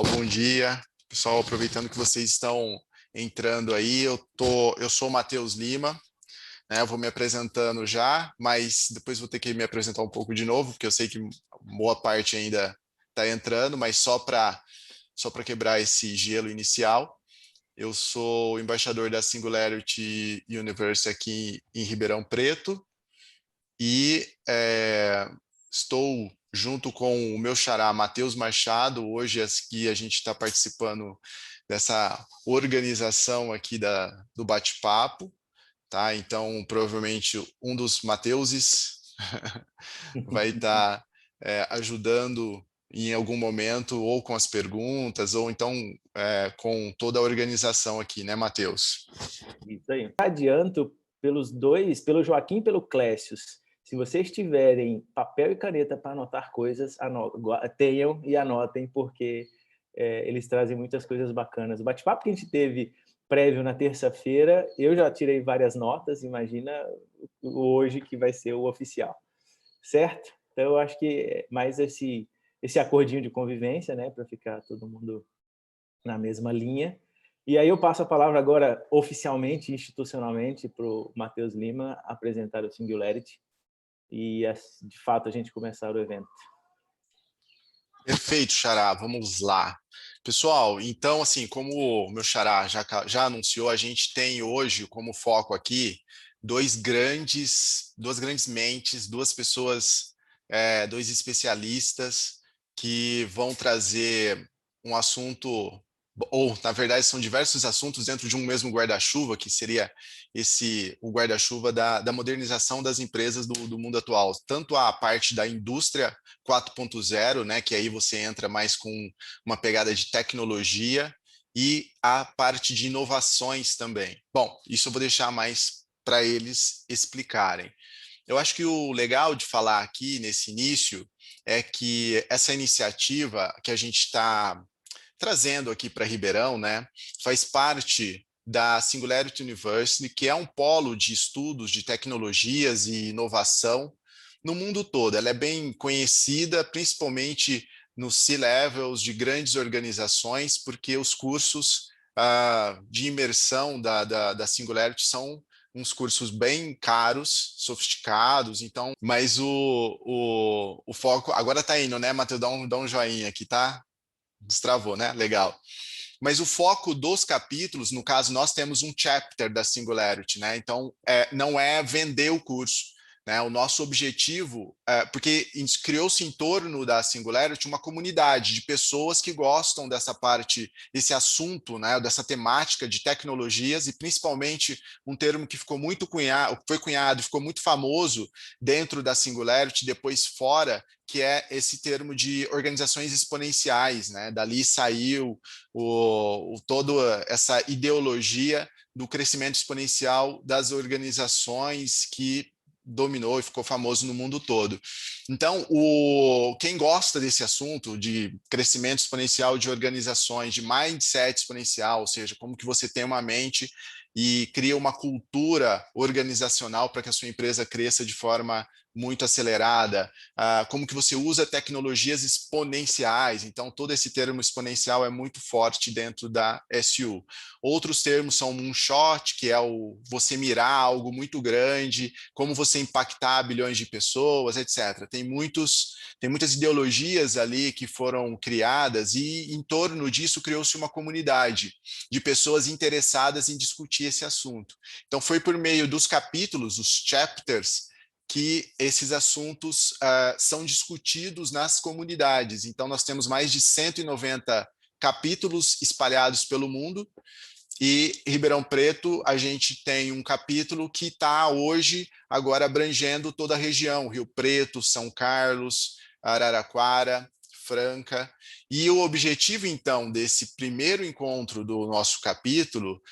Bom dia, pessoal. Aproveitando que vocês estão entrando aí, eu sou o Matheus Lima, né? Eu vou me apresentando já, mas depois vou ter que me apresentar um pouco de novo, porque eu sei que boa parte ainda está entrando, mas só para quebrar esse gelo inicial. Eu sou o embaixador da Singularity Universe aqui em Ribeirão Preto e estou junto com o meu xará Matheus Machado. Hoje aqui a gente está participando dessa organização aqui do bate-papo, tá? Então, provavelmente um dos Mateuses vai estar ajudando em algum momento, ou com as perguntas, ou então com toda a organização aqui, né, Matheus? Isso aí. Adianto pelos dois, pelo Joaquim e pelo Clécius. Se vocês tiverem papel e caneta para anotar coisas, tenham e anotem, porque eles trazem muitas coisas bacanas. O bate-papo que a gente teve prévio na terça-feira, eu já tirei várias notas, imagina hoje que vai ser o oficial, certo? Então, eu acho que é mais esse acordinho de convivência, né, para ficar todo mundo na mesma linha. E aí eu passo a palavra agora, oficialmente, institucionalmente, para o Matheus Lima apresentar o Singularity e, de fato, a gente começar o evento. Perfeito, Xará, vamos lá. Pessoal, então, assim, como o meu Xará já anunciou, a gente tem hoje como foco aqui duas grandes mentes, duas pessoas, dois especialistas que vão trazer um assunto, ou na verdade são diversos assuntos dentro de um mesmo guarda-chuva, que seria o guarda-chuva da modernização das empresas do mundo atual, tanto a parte da indústria 4.0, né, que aí você entra mais com uma pegada de tecnologia, e a parte de inovações também. Bom, isso eu vou deixar mais para eles explicarem. Eu acho que o legal de falar aqui nesse início é que essa iniciativa que a gente está trazendo aqui para Ribeirão, né, faz parte da Singularity University, que é um polo de estudos de tecnologias e inovação no mundo todo. Ela é bem conhecida, principalmente nos C-levels de grandes organizações, porque os cursos de imersão da Singularity são uns cursos bem caros, sofisticados, então, mas o foco, agora tá indo, né, Matheus? Dá um joinha aqui, tá? Destravou, né? Legal. Mas o foco dos capítulos, no caso, nós temos um chapter da Singularity, né? Então, não é vender o curso, né? O nosso objetivo, porque criou-se em torno da Singularity uma comunidade de pessoas que gostam dessa parte, desse assunto, né? Dessa temática de tecnologias, e principalmente um termo que ficou muito foi cunhado, ficou muito famoso dentro da Singularity, depois fora, que é esse termo de organizações exponenciais, né? Dali saiu toda essa ideologia do crescimento exponencial das organizações que dominou e ficou famoso no mundo todo. Então, quem gosta desse assunto de crescimento exponencial de organizações, de mindset exponencial, ou seja, como que você tem uma mente e cria uma cultura organizacional para que a sua empresa cresça de forma muito acelerada, como que você usa tecnologias exponenciais, então todo esse termo exponencial é muito forte dentro da SU. Outros termos são moonshot, que é você mirar algo muito grande, como você impactar bilhões de pessoas, etc. Tem muitas ideologias ali que foram criadas, e em torno disso criou-se uma comunidade de pessoas interessadas em discutir esse assunto. Então foi por meio dos capítulos, os chapters, que esses assuntos são discutidos nas comunidades. Então, nós temos mais de 190 capítulos espalhados pelo mundo, e Ribeirão Preto, a gente tem um capítulo que está hoje, agora abrangendo toda a região, Rio Preto, São Carlos, Araraquara, Franca. E o objetivo, então, desse primeiro encontro do nosso capítulo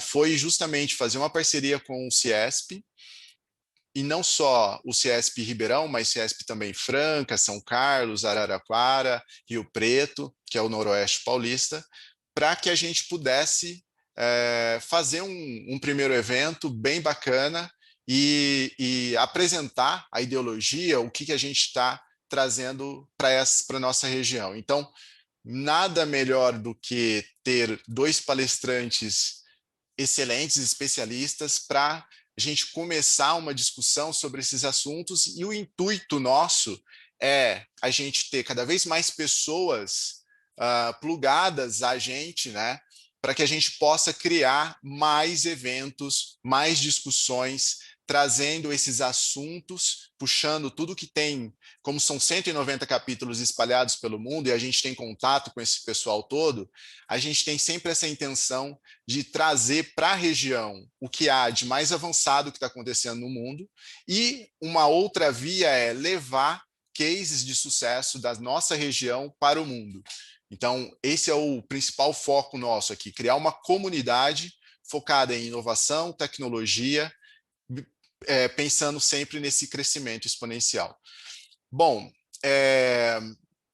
foi justamente fazer uma parceria com o CIESP, e não só o CIESP Ribeirão, mas CIESP também Franca, São Carlos, Araraquara, Rio Preto, que é o Noroeste Paulista, para que a gente pudesse fazer um primeiro evento bem bacana e apresentar a ideologia, o que a gente está trazendo para a nossa região. Então, nada melhor do que ter dois palestrantes excelentes, especialistas, para a gente começar uma discussão sobre esses assuntos, e o intuito nosso é a gente ter cada vez mais pessoas plugadas a gente, né, para que a gente possa criar mais eventos, mais discussões, trazendo esses assuntos, puxando tudo que tem, como são 190 capítulos espalhados pelo mundo e a gente tem contato com esse pessoal todo, a gente tem sempre essa intenção de trazer para a região o que há de mais avançado que está acontecendo no mundo, e uma outra via é levar cases de sucesso da nossa região para o mundo. Então, esse é o principal foco nosso aqui, criar uma comunidade focada em inovação, tecnologia, pensando sempre nesse crescimento exponencial. Bom,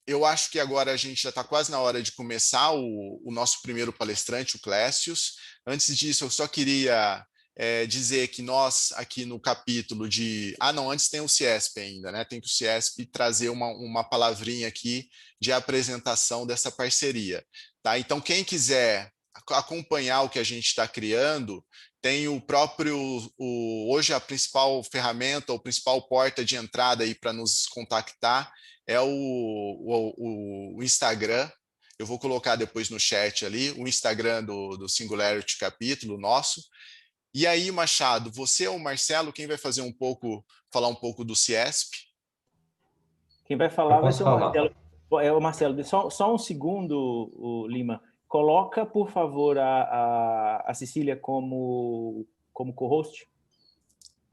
eu acho que agora a gente já está quase na hora de começar o nosso primeiro palestrante, o Clécius. Antes disso, eu só queria dizer que nós, aqui no capítulo de... Ah, não, antes tem o CIESP ainda, né? Tem que o CIESP trazer uma palavrinha aqui de apresentação dessa parceria. Tá? Então, quem quiser acompanhar o que a gente está criando, tem o próprio... hoje a principal ferramenta, o principal porta de entrada aí para nos contactar é o Instagram. Eu vou colocar depois no chat ali, o Instagram do Singularity Capítulo nosso. E aí, Machado, você ou o Marcelo, quem vai fazer falar um pouco do CIESP? Quem vai falar Eu vai posso ser o falar. Marcelo. É o Marcelo. Só um segundo, Lima. Coloca, por favor, a Cecília como co-host.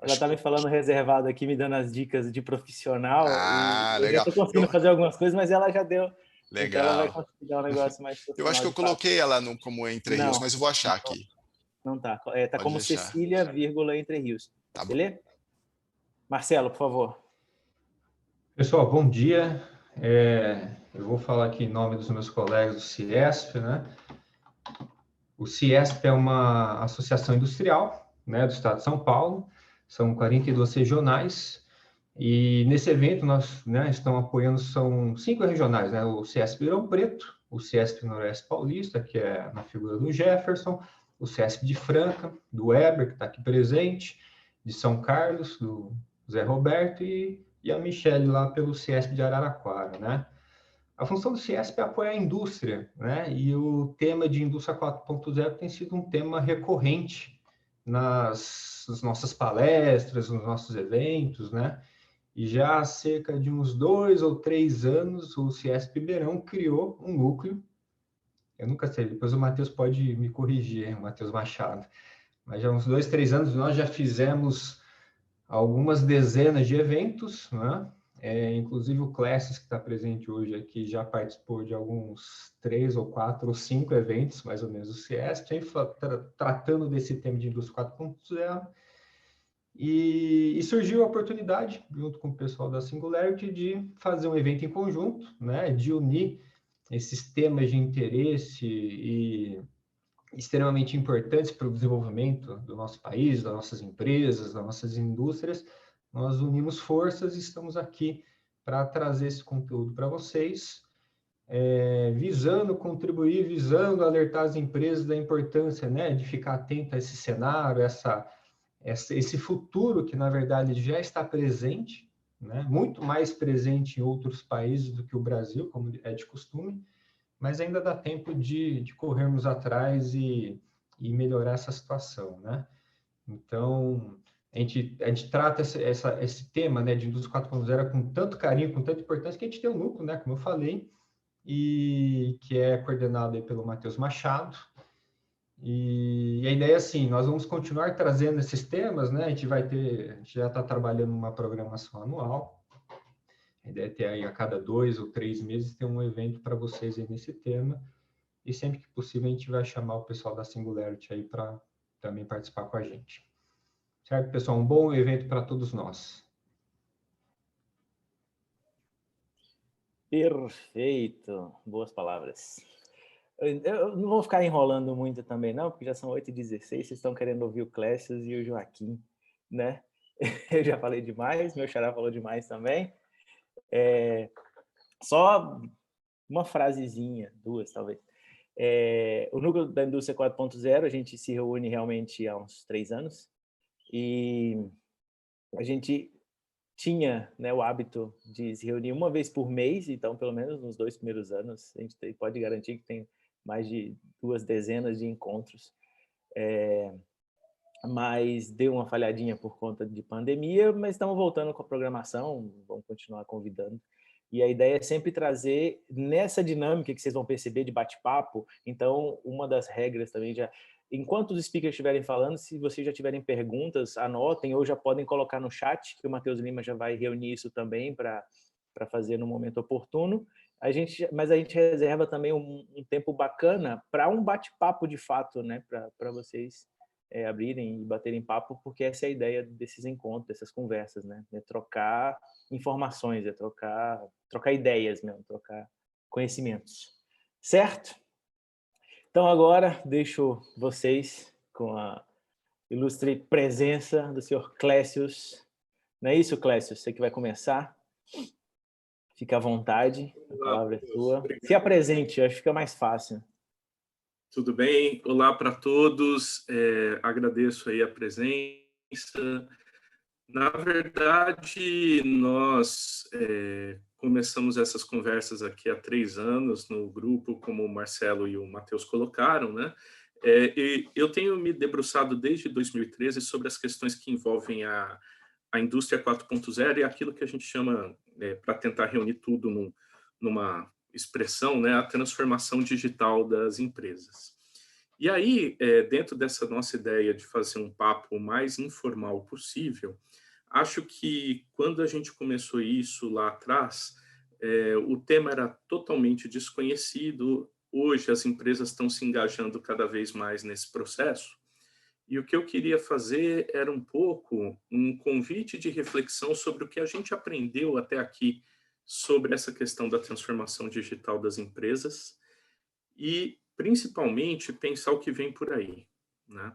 Ela está me falando reservado aqui, me dando as dicas de profissional, e eu já Legal. estou conseguindo fazer algumas coisas, mas ela já deu. Legal. Então ela vai conseguir dar um negócio mais Eu acho profissional que eu de fato. coloquei ela como Entre Rios, mas eu vou achar Não, aqui. não tá. Tá como deixar. Cecília, Entre Rios. Tá bom. Beleza? Marcelo, por favor. Pessoal, bom dia. Eu vou falar aqui em nome dos meus colegas do CIESP, né? O CIESP é uma associação industrial, né, do estado de São Paulo. São 42 regionais. E nesse evento nós, né, estamos apoiando, são 5 regionais, né? O CIESP Ribeirão Preto, o CIESP Noroeste Paulista, que é na figura do Jefferson, o CIESP de Franca, do Weber, que está aqui presente, de São Carlos, do Zé Roberto, e a Michele lá pelo CIESP de Araraquara, né? A função do CIESP é apoiar a indústria, né? E o tema de indústria 4.0 tem sido um tema recorrente nas nossas palestras, nos nossos eventos, né? E já há cerca de uns 2 ou 3 anos, o CIESP Ribeirão criou um núcleo. Eu nunca sei, depois o Matheus pode me corrigir, o Matheus Machado. Mas já há uns 2, 3 anos nós já fizemos algumas dezenas de eventos, né? Inclusive o Classes, que está presente hoje aqui, já participou de alguns 3 ou 4 ou 5 eventos, mais ou menos, do CIESP, tratando desse tema de indústria 4.0. E surgiu a oportunidade, junto com o pessoal da Singularity, de fazer um evento em conjunto, né? De unir esses temas de interesse e extremamente importantes para o desenvolvimento do nosso país, das nossas empresas, das nossas indústrias. Nós unimos forças e estamos aqui para trazer esse conteúdo para vocês, visando contribuir, visando alertar as empresas da importância, né, de ficar atento a esse cenário, esse futuro que, na verdade, já está presente, né, muito mais presente em outros países do que o Brasil, como é de costume, mas ainda dá tempo de corrermos atrás e melhorar essa situação, né? Então, a gente trata esse tema, né, de indústria 4.0 com tanto carinho, com tanta importância, que a gente tem um núcleo, né, como eu falei, e que é coordenado aí pelo Matheus Machado. E a ideia é assim, nós vamos continuar trazendo esses temas, né? A gente já está trabalhando numa programação anual. A ideia é ter aí a cada 2 ou 3 meses ter um evento para vocês aí nesse tema. E sempre que possível a gente vai chamar o pessoal da Singularity aí para também participar com a gente. Certo, pessoal? Um bom evento para todos nós. Perfeito. Boas palavras. Eu não vou ficar enrolando muito também, não, porque já são 8h16, vocês estão querendo ouvir o Clécio e o Joaquim, né? Eu já falei demais, meu xará falou demais também. Só uma frasezinha, duas talvez. O núcleo da indústria 4.0, a gente se reúne realmente há uns 3 anos e a gente tinha, né, o hábito de se reunir uma vez por mês, então pelo menos nos 2 primeiros anos a gente pode garantir que tem mais de 2 dezenas de encontros. Mas deu uma falhadinha por conta de pandemia, mas estamos voltando com a programação, vamos continuar convidando. E a ideia é sempre trazer nessa dinâmica que vocês vão perceber de bate-papo. Então, uma das regras também já... Enquanto os speakers estiverem falando, se vocês já tiverem perguntas, anotem ou já podem colocar no chat, que o Matheus Lima já vai reunir isso também para fazer no momento oportuno. Mas a gente reserva também um tempo bacana para um bate-papo de fato, né? Para vocês abrirem e baterem papo, porque essa é a ideia desses encontros, dessas conversas, né? É trocar informações, é trocar ideias mesmo, trocar conhecimentos. Certo? Então agora deixo vocês com a ilustre presença do senhor Clécius. Não é isso, Clécius? Você que vai começar? Fica à vontade, a palavra é sua. Obrigado. Se apresente, acho que fica mais fácil. Tudo bem? Olá para todos, agradeço aí a presença. Na verdade, nós começamos essas conversas aqui há 3 anos no grupo, como o Marcelo e o Matheus colocaram, né? E eu tenho me debruçado desde 2013 sobre as questões que envolvem a indústria 4.0 e aquilo que a gente chama, para tentar reunir tudo numa expressão, né, a transformação digital das empresas. E aí, dentro dessa nossa ideia de fazer um papo mais informal possível, acho que quando a gente começou isso lá atrás, o tema era totalmente desconhecido. Hoje as empresas estão se engajando cada vez mais nesse processo. E o que eu queria fazer era um pouco um convite de reflexão sobre o que a gente aprendeu até aqui sobre essa questão da transformação digital das empresas e, principalmente, pensar o que vem por aí, né?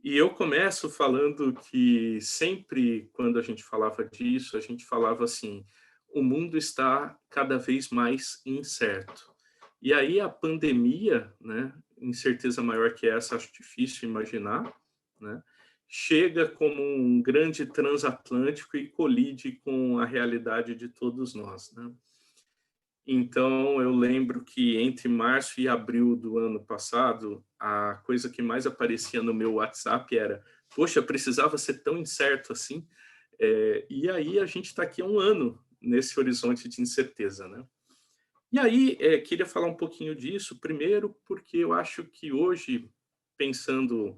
E eu começo falando que sempre, quando a gente falava disso, a gente falava assim, o mundo está cada vez mais incerto. E aí a pandemia, né, incerteza maior que essa, acho difícil imaginar, né, chega como um grande transatlântico e colide com a realidade de todos nós, né? Então, eu lembro que entre março e abril do ano passado, a coisa que mais aparecia no meu WhatsApp era, poxa, precisava ser tão incerto assim? E aí a gente está aqui há 1 ano nesse horizonte de incerteza, né? E aí, queria falar um pouquinho disso, primeiro porque eu acho que hoje, pensando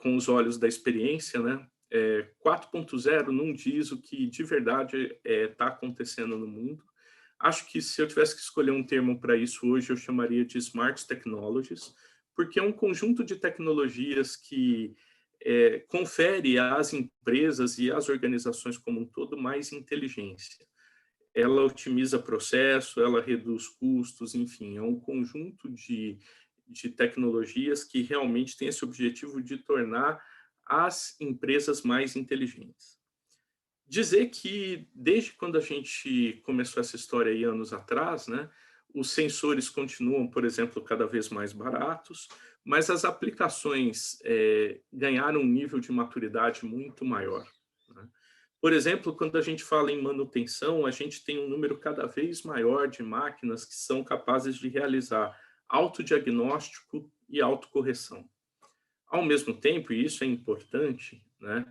com os olhos da experiência, né, 4.0 não diz o que de verdade está acontecendo no mundo. Acho que se eu tivesse que escolher um termo para isso hoje, eu chamaria de Smart Technologies, porque é um conjunto de tecnologias que confere às empresas e às organizações como um todo mais inteligência. Ela otimiza processo, ela reduz custos, enfim, é um conjunto de tecnologias que realmente tem esse objetivo de tornar as empresas mais inteligentes. Dizer que, desde quando a gente começou essa história aí anos atrás, né, os sensores continuam, por exemplo, cada vez mais baratos, mas as aplicações ganharam um nível de maturidade muito maior, né? Por exemplo, quando a gente fala em manutenção, a gente tem um número cada vez maior de máquinas que são capazes de realizar autodiagnóstico e autocorreção. Ao mesmo tempo, e isso é importante, né,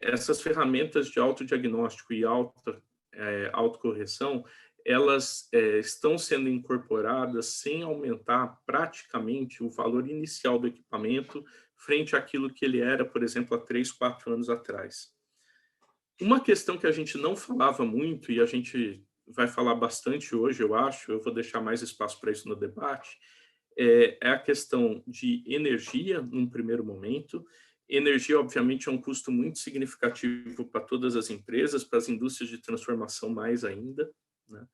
essas ferramentas de autodiagnóstico e autocorreção, elas estão sendo incorporadas sem aumentar praticamente o valor inicial do equipamento frente àquilo que ele era, por exemplo, há 3, 4 anos atrás. Uma questão que a gente não falava muito, e a gente vai falar bastante hoje, eu acho, eu vou deixar mais espaço para isso no debate, é a questão de energia, num primeiro momento. Energia, obviamente, é um custo muito significativo para todas as empresas, para as indústrias de transformação mais ainda, né?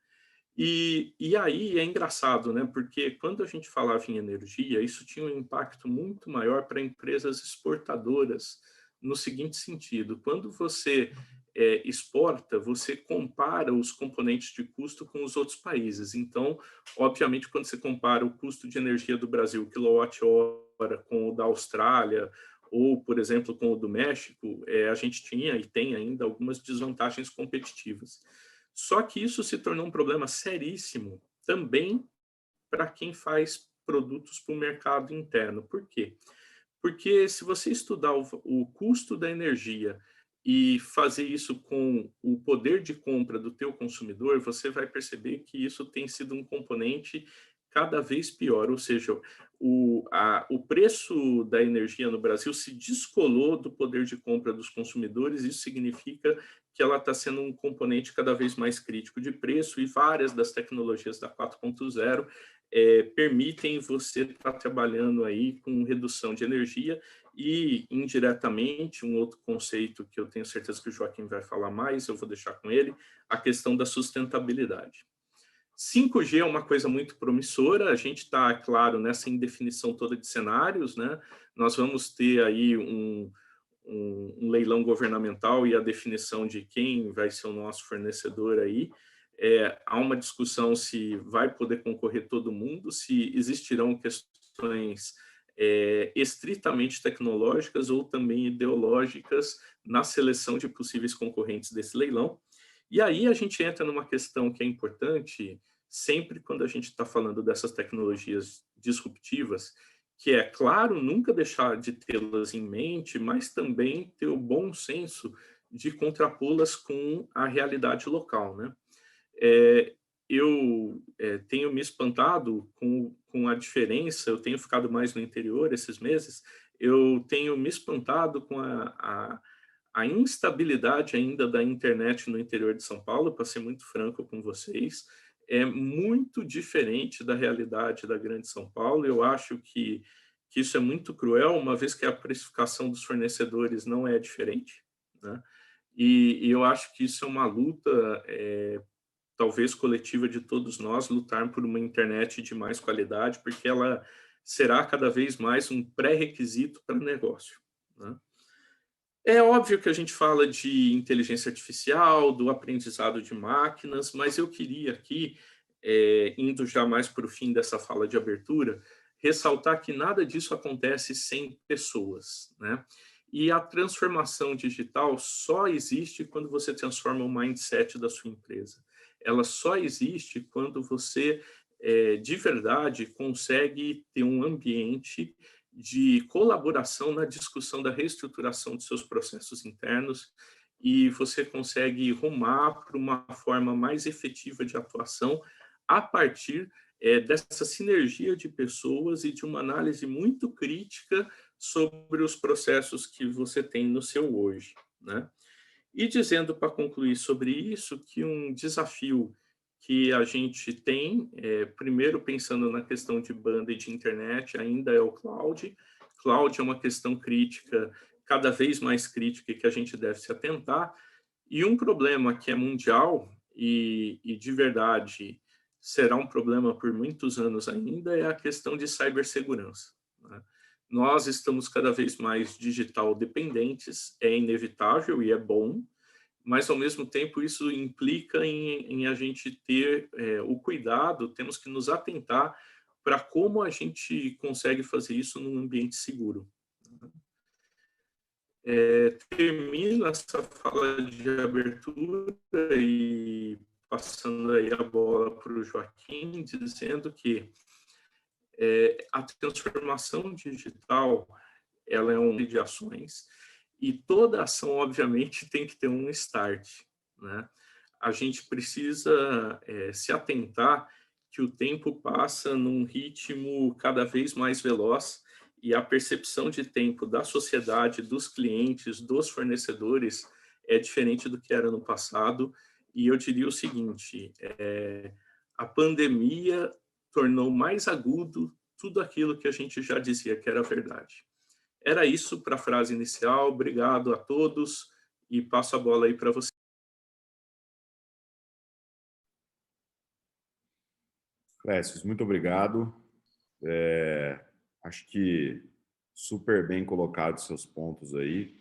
E aí é engraçado, né? Porque quando a gente falava em energia, isso tinha um impacto muito maior para empresas exportadoras, no seguinte sentido: quando você exporta, você compara os componentes de custo com os outros países. Então, obviamente, quando você compara o custo de energia do Brasil, quilowatt-hora, com o da Austrália, ou, por exemplo, com o do México, a gente tinha e tem ainda algumas desvantagens competitivas. Só que isso se tornou um problema seríssimo também para quem faz produtos para o mercado interno. Por quê? Porque se você estudar o custo da energia e fazer isso com o poder de compra do teu consumidor, você vai perceber que isso tem sido um componente cada vez pior, ou seja, o preço da energia no Brasil se descolou do poder de compra dos consumidores, isso significa que ela está sendo um componente cada vez mais crítico de preço, e várias das tecnologias da 4.0 permitem você estar trabalhando aí com redução de energia e, indiretamente, um outro conceito que eu tenho certeza que o Joaquim vai falar mais, eu vou deixar com ele, a questão da sustentabilidade. 5G é uma coisa muito promissora, a gente está, claro, nessa indefinição toda de cenários, né? Nós vamos ter aí um leilão governamental e a definição de quem vai ser o nosso fornecedor aí. Há uma discussão se vai poder concorrer todo mundo, se existirão questões estritamente tecnológicas ou também ideológicas na seleção de possíveis concorrentes desse leilão. E aí a gente entra numa questão que é importante sempre quando a gente está falando dessas tecnologias disruptivas, que é, claro, nunca deixar de tê-las em mente, mas também ter o bom senso de contrapô-las com a realidade local, né? Eu tenho me espantado com a diferença, eu tenho ficado mais no interior esses meses, eu tenho me espantado com a instabilidade ainda da internet no interior de São Paulo, para ser muito franco com vocês, é muito diferente da realidade da grande São Paulo. Eu acho que isso é muito cruel, uma vez que a precificação dos fornecedores não é diferente, né? E eu acho que isso é uma luta, talvez coletiva de todos nós, lutar por uma internet de mais qualidade, porque ela será cada vez mais um pré-requisito para o negócio, né? É óbvio que a gente fala de inteligência artificial, do aprendizado de máquinas, mas eu queria aqui, indo já mais para o fim dessa fala de abertura, ressaltar que nada disso acontece sem pessoas, né? E a transformação digital só existe quando você transforma o mindset da sua empresa. Ela só existe quando você, de verdade, consegue ter um ambiente de colaboração na discussão da reestruturação de seus processos internos, e você consegue rumar para uma forma mais efetiva de atuação a partir dessa sinergia de pessoas e de uma análise muito crítica sobre os processos que você tem no seu hoje, né? E dizendo, para concluir sobre isso, que um desafio que a gente tem, primeiro pensando na questão de banda e de internet, ainda é o cloud. Cloud é uma questão crítica, cada vez mais crítica, e que a gente deve se atentar. E um problema que é mundial e de verdade será um problema por muitos anos ainda é a questão de cibersegurança, né? Nós estamos cada vez mais digital dependentes, é inevitável e é bom, mas ao mesmo tempo isso implica em a gente ter o cuidado, temos que nos atentar para como a gente consegue fazer isso num ambiente seguro. Termino essa fala de abertura e passando aí a bola para o Joaquim, dizendo que a transformação digital ela é um de ações, e toda ação, obviamente, tem que ter um start, né? A gente precisa se atentar que o tempo passa num ritmo cada vez mais veloz, e a percepção de tempo da sociedade, dos clientes, dos fornecedores é diferente do que era no passado. E eu diria o seguinte, a pandemia tornou mais agudo tudo aquilo que a gente já dizia que era verdade. Era isso para a frase inicial. Obrigado a todos e passo a bola aí para você. Clécio, muito obrigado. Acho que super bem colocados seus pontos aí.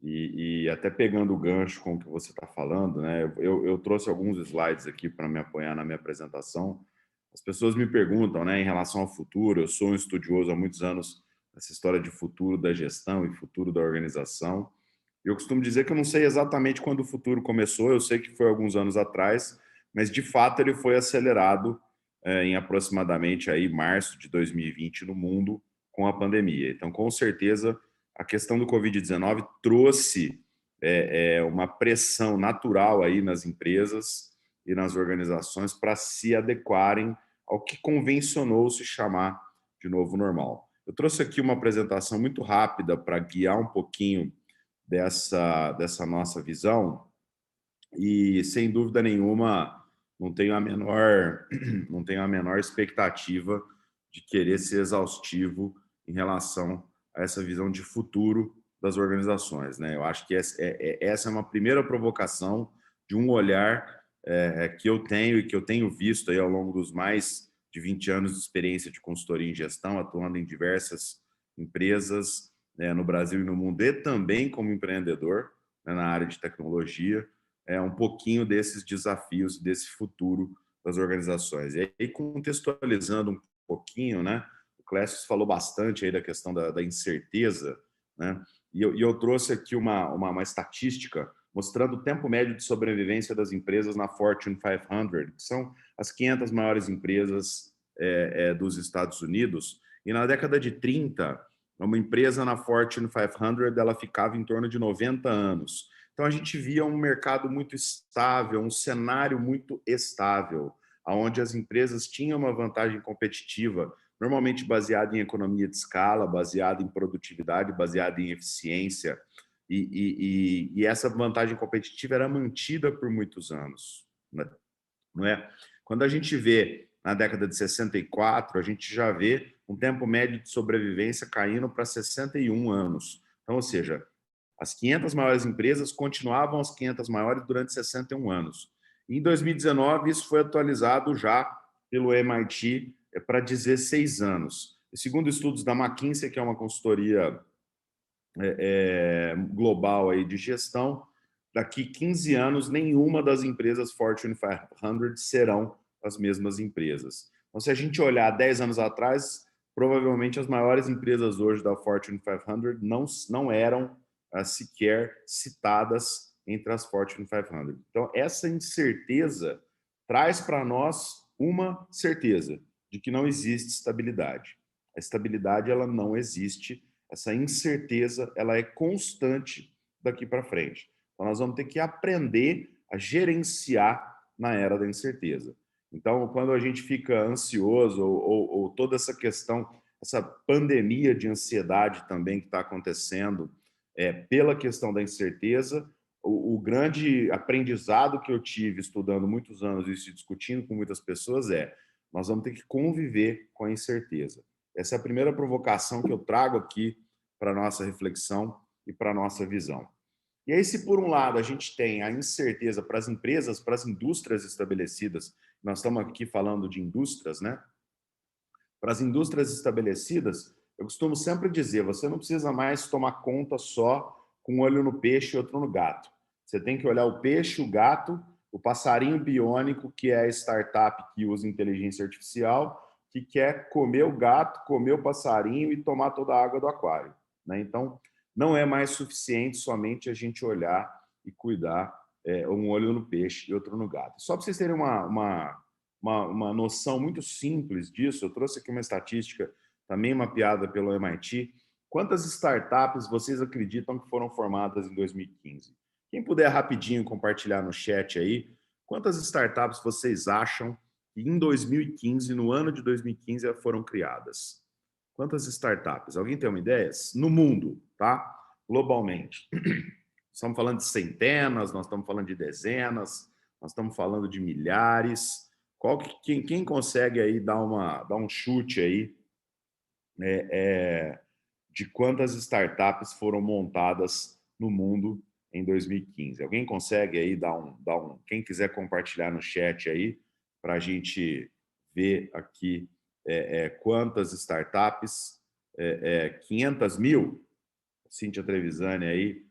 E até pegando o gancho com o que você está falando, né? Eu trouxe alguns slides aqui para me apoiar na minha apresentação. As pessoas me perguntam, né, em relação ao futuro. Eu sou um estudioso há muitos anos dessa história de futuro da gestão e futuro da organização. Eu costumo dizer que eu não sei exatamente quando o futuro começou, eu sei que foi alguns anos atrás, mas de fato ele foi acelerado em aproximadamente aí março de 2020 no mundo com a pandemia. Então, com certeza, a questão do Covid-19 trouxe uma pressão natural aí nas empresas e nas organizações para se adequarem ao que convencionou se chamar de novo normal. Eu trouxe aqui uma apresentação muito rápida para guiar um pouquinho dessa nossa visão e, sem dúvida nenhuma, não tenho a menor expectativa de querer ser exaustivo em relação a essa visão de futuro das organizações, né? Eu acho que essa é uma primeira provocação de um olhar que eu tenho e que eu tenho visto aí ao longo dos mais de 20 anos de experiência de consultoria em gestão, atuando em diversas empresas, né, no Brasil e no mundo, e também como empreendedor, né, na área de tecnologia, um pouquinho desses desafios, desse futuro das organizações. E aí, contextualizando um pouquinho, né, o Clécio falou bastante aí da questão da incerteza, né, e eu trouxe aqui uma estatística mostrando o tempo médio de sobrevivência das empresas na Fortune 500, que são as 500 maiores empresas dos Estados Unidos. E na década de 30, uma empresa na Fortune 500 ela ficava em torno de 90 anos. Então, a gente via um mercado muito estável, um cenário muito estável, onde as empresas tinham uma vantagem competitiva, normalmente baseada em economia de escala, baseada em produtividade, baseada em eficiência. E essa vantagem competitiva era mantida por muitos anos, não é? Quando a gente vê na década de 64, a gente já vê um tempo médio de sobrevivência caindo para 61 anos. Então, ou seja, as 500 maiores empresas continuavam as 500 maiores durante 61 anos. Em 2019, isso foi atualizado já pelo MIT para 16 anos. E segundo estudos da McKinsey, que é uma consultoria global aí de gestão, daqui 15 anos, nenhuma das empresas Fortune 500 serão as mesmas empresas. Então, se a gente olhar 10 anos atrás, provavelmente as maiores empresas hoje da Fortune 500 não eram sequer citadas entre as Fortune 500. Então, essa incerteza traz para nós uma certeza de que não existe estabilidade. A estabilidade ela não existe. Essa incerteza ela é constante daqui para frente. Então, nós vamos ter que aprender a gerenciar na era da incerteza. Então, quando a gente fica ansioso ou toda essa questão, essa pandemia de ansiedade também que está acontecendo pela questão da incerteza, o grande aprendizado que eu tive estudando muitos anos isso e discutindo com muitas pessoas nós vamos ter que conviver com a incerteza. Essa é a primeira provocação que eu trago aqui para a nossa reflexão e para a nossa visão. E aí, se por um lado a gente tem a incerteza para as empresas, para as indústrias estabelecidas, nós estamos aqui falando de indústrias, né? Para as indústrias estabelecidas, eu costumo sempre dizer, você não precisa mais tomar conta só com um olho no peixe e outro no gato. Você tem que olhar o peixe, o gato, o passarinho biônico, que é a startup que usa inteligência artificial, que quer comer o gato, comer o passarinho e tomar toda a água do aquário, né? Então, não é mais suficiente somente a gente olhar e cuidar um olho no peixe e outro no gato. Só para vocês terem uma noção muito simples disso, eu trouxe aqui uma estatística também mapeada pelo MIT. Quantas startups vocês acreditam que foram formadas em 2015? Quem puder rapidinho compartilhar no chat aí, quantas startups vocês acham que em 2015, no ano de 2015, foram criadas? Quantas startups? Alguém tem uma ideia? No mundo, tá? Globalmente. Estamos falando de centenas, nós estamos falando de dezenas, nós estamos falando de milhares. Quem consegue aí dar um chute aí de quantas startups foram montadas no mundo em 2015? Alguém consegue aí quem quiser compartilhar no chat aí, para a gente ver aqui quantas startups, 500 mil, Cíntia Trevisani aí,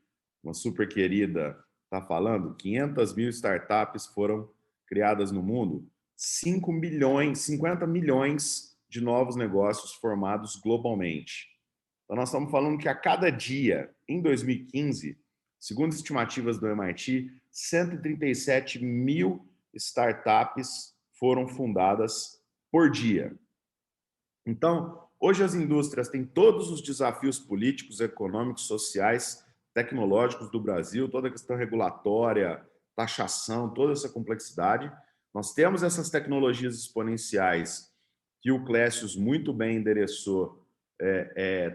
uma super querida, está falando, 500 mil startups foram criadas no mundo, 5 milhões, 50 milhões de novos negócios formados globalmente. Então, nós estamos falando que a cada dia, em 2015, segundo estimativas do MIT, 137 mil startups foram fundadas por dia. Então, hoje as indústrias têm todos os desafios políticos, econômicos, sociais, tecnológicos do Brasil, toda a questão regulatória, taxação, toda essa complexidade. Nós temos essas tecnologias exponenciais que o Clécius muito bem endereçou,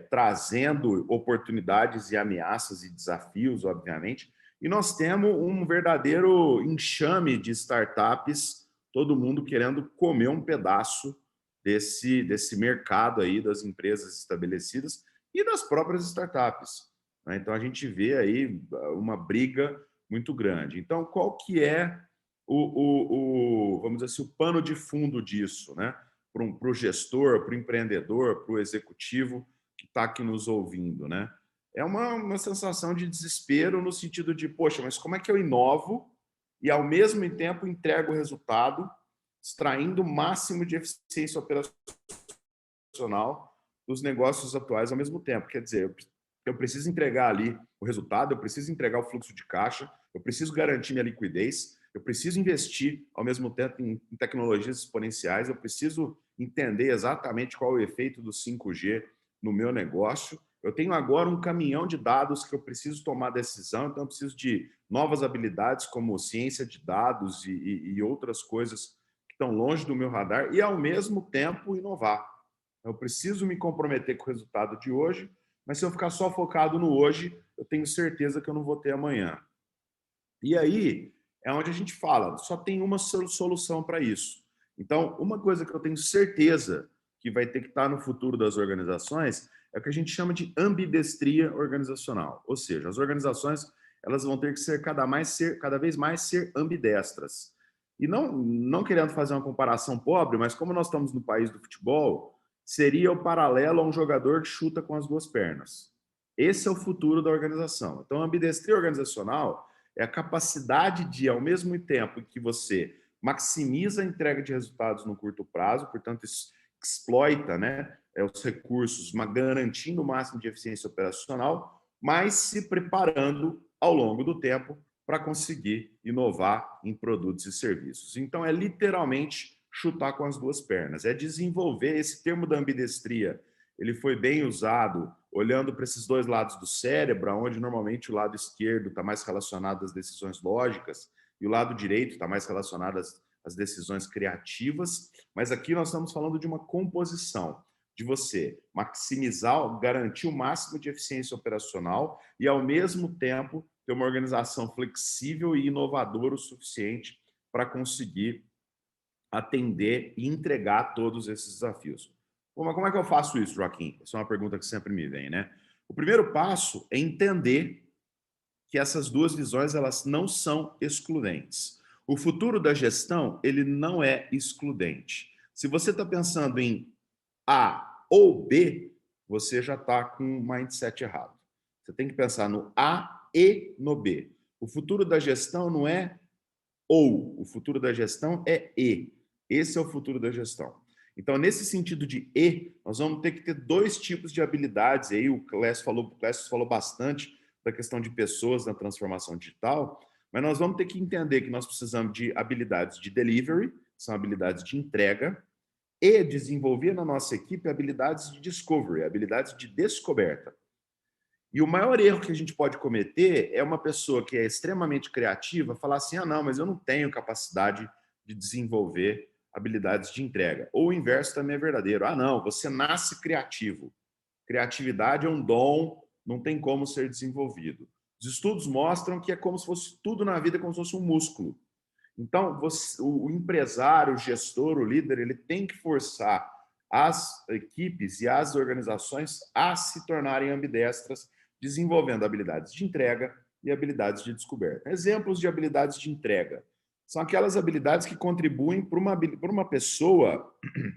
trazendo oportunidades e ameaças e desafios, obviamente, e nós temos um verdadeiro enxame de startups, todo mundo querendo comer um pedaço desse mercado aí das empresas estabelecidas e das próprias startups. Então, a gente vê aí uma briga muito grande. Então, qual que é vamos dizer assim, o pano de fundo disso, né? Para o gestor, para o empreendedor, para o executivo que está aqui nos ouvindo, né? É uma sensação de desespero no sentido de, poxa, mas como é que eu inovo e, ao mesmo tempo, entrego o resultado, extraindo o máximo de eficiência operacional dos negócios atuais ao mesmo tempo? Quer dizer, eu preciso entregar ali o resultado, eu preciso entregar o fluxo de caixa, eu preciso garantir minha liquidez, eu preciso investir, ao mesmo tempo, em tecnologias exponenciais, eu preciso entender exatamente qual é o efeito do 5G no meu negócio. Eu tenho agora um caminhão de dados que eu preciso tomar decisão, então eu preciso de novas habilidades como ciência de dados e outras coisas que estão longe do meu radar e, ao mesmo tempo, inovar. Eu preciso me comprometer com o resultado de hoje, mas se eu ficar só focado no hoje, eu tenho certeza que eu não vou ter amanhã. E aí é onde a gente fala, só tem uma solução para isso. Então, uma coisa que eu tenho certeza que vai ter que estar no futuro das organizações é o que a gente chama de ambidestria organizacional. Ou seja, as organizações elas vão ter que ser cada vez mais ser ambidestras. E não querendo fazer uma comparação pobre, mas como nós estamos no país do futebol, seria o paralelo a um jogador que chuta com as duas pernas. Esse é o futuro da organização. Então, a ambidestria organizacional é a capacidade de, ao mesmo tempo que você maximiza a entrega de resultados no curto prazo, portanto, exploita, né, os recursos, garantindo o máximo de eficiência operacional, mas se preparando ao longo do tempo para conseguir inovar em produtos e serviços. Então, é literalmente chutar com as duas pernas, é desenvolver esse termo da ambidestria. Ele foi bem usado olhando para esses dois lados do cérebro, onde normalmente o lado esquerdo está mais relacionado às decisões lógicas e o lado direito está mais relacionado às decisões criativas, mas aqui nós estamos falando de uma composição, de você maximizar, garantir o máximo de eficiência operacional e, ao mesmo tempo, ter uma organização flexível e inovadora o suficiente para conseguir atender e entregar todos esses desafios. Como é que eu faço isso, Joaquim? Essa é uma pergunta que sempre me vem, né? O primeiro passo é entender que essas duas visões elas não são excludentes. O futuro da gestão ele não é excludente. Se você está pensando em A ou B, você já está com um mindset errado. Você tem que pensar no A e no B. O futuro da gestão não é ou, o futuro da gestão é e. Esse é o futuro da gestão. Então, nesse sentido de E, nós vamos ter que ter dois tipos de habilidades. Aí o Clécio falou bastante da questão de pessoas na transformação digital, mas nós vamos ter que entender que nós precisamos de habilidades de delivery, são habilidades de entrega, e desenvolver na nossa equipe habilidades de discovery, habilidades de descoberta. E o maior erro que a gente pode cometer é uma pessoa que é extremamente criativa falar assim, não, mas eu não tenho capacidade de desenvolver habilidades de entrega. Ou o inverso também é verdadeiro. Não, você nasce criativo. Criatividade é um dom, não tem como ser desenvolvido. Os estudos mostram que é como se fosse tudo na vida, como se fosse um músculo. Então, o empresário, o gestor, o líder, ele tem que forçar as equipes e as organizações a se tornarem ambidestras, desenvolvendo habilidades de entrega e habilidades de descoberta. Exemplos de habilidades de entrega são aquelas habilidades que contribuem para uma pessoa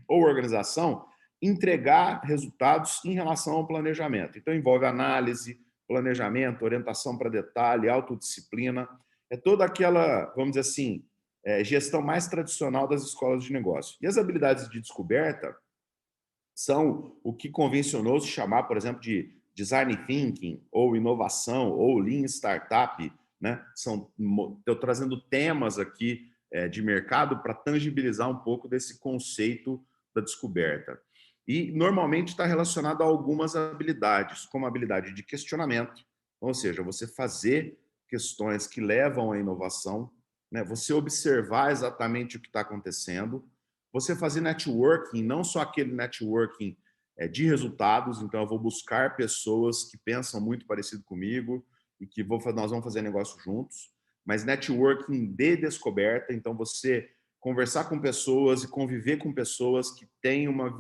ou organização entregar resultados em relação ao planejamento. Então, envolve análise, planejamento, orientação para detalhe, autodisciplina. É toda aquela, vamos dizer assim, gestão mais tradicional das escolas de negócio. E as habilidades de descoberta são o que convencionou-se chamar, por exemplo, de design thinking, ou inovação, ou lean startup, né? Estou trazendo temas aqui de mercado para tangibilizar um pouco desse conceito da descoberta. E normalmente está relacionado a algumas habilidades, como a habilidade de questionamento, ou seja, você fazer questões que levam à inovação, né? Você observar exatamente o que está acontecendo, você fazer networking, não só aquele networking de resultados, então eu vou buscar pessoas que pensam muito parecido comigo e que nós vamos fazer negócio juntos, mas networking de descoberta, então você conversar com pessoas e conviver com pessoas que têm uma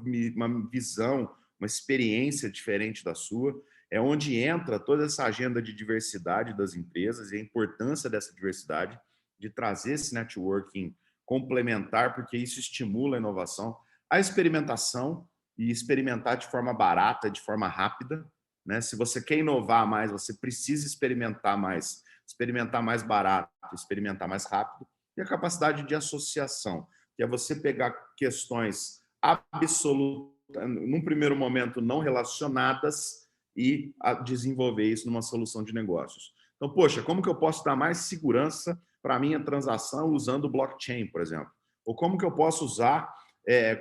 visão, uma experiência diferente da sua, é onde entra toda essa agenda de diversidade das empresas e a importância dessa diversidade, de trazer esse networking complementar, porque isso estimula a inovação, a experimentação e experimentar de forma barata, de forma rápida, né? Se você quer inovar mais, você precisa experimentar mais barato, experimentar mais rápido, e a capacidade de associação, que é você pegar questões absolutas, num primeiro momento não relacionadas, e desenvolver isso numa solução de negócios. Então, poxa, como que eu posso dar mais segurança para a minha transação usando o blockchain, por exemplo? Ou como que eu posso usar,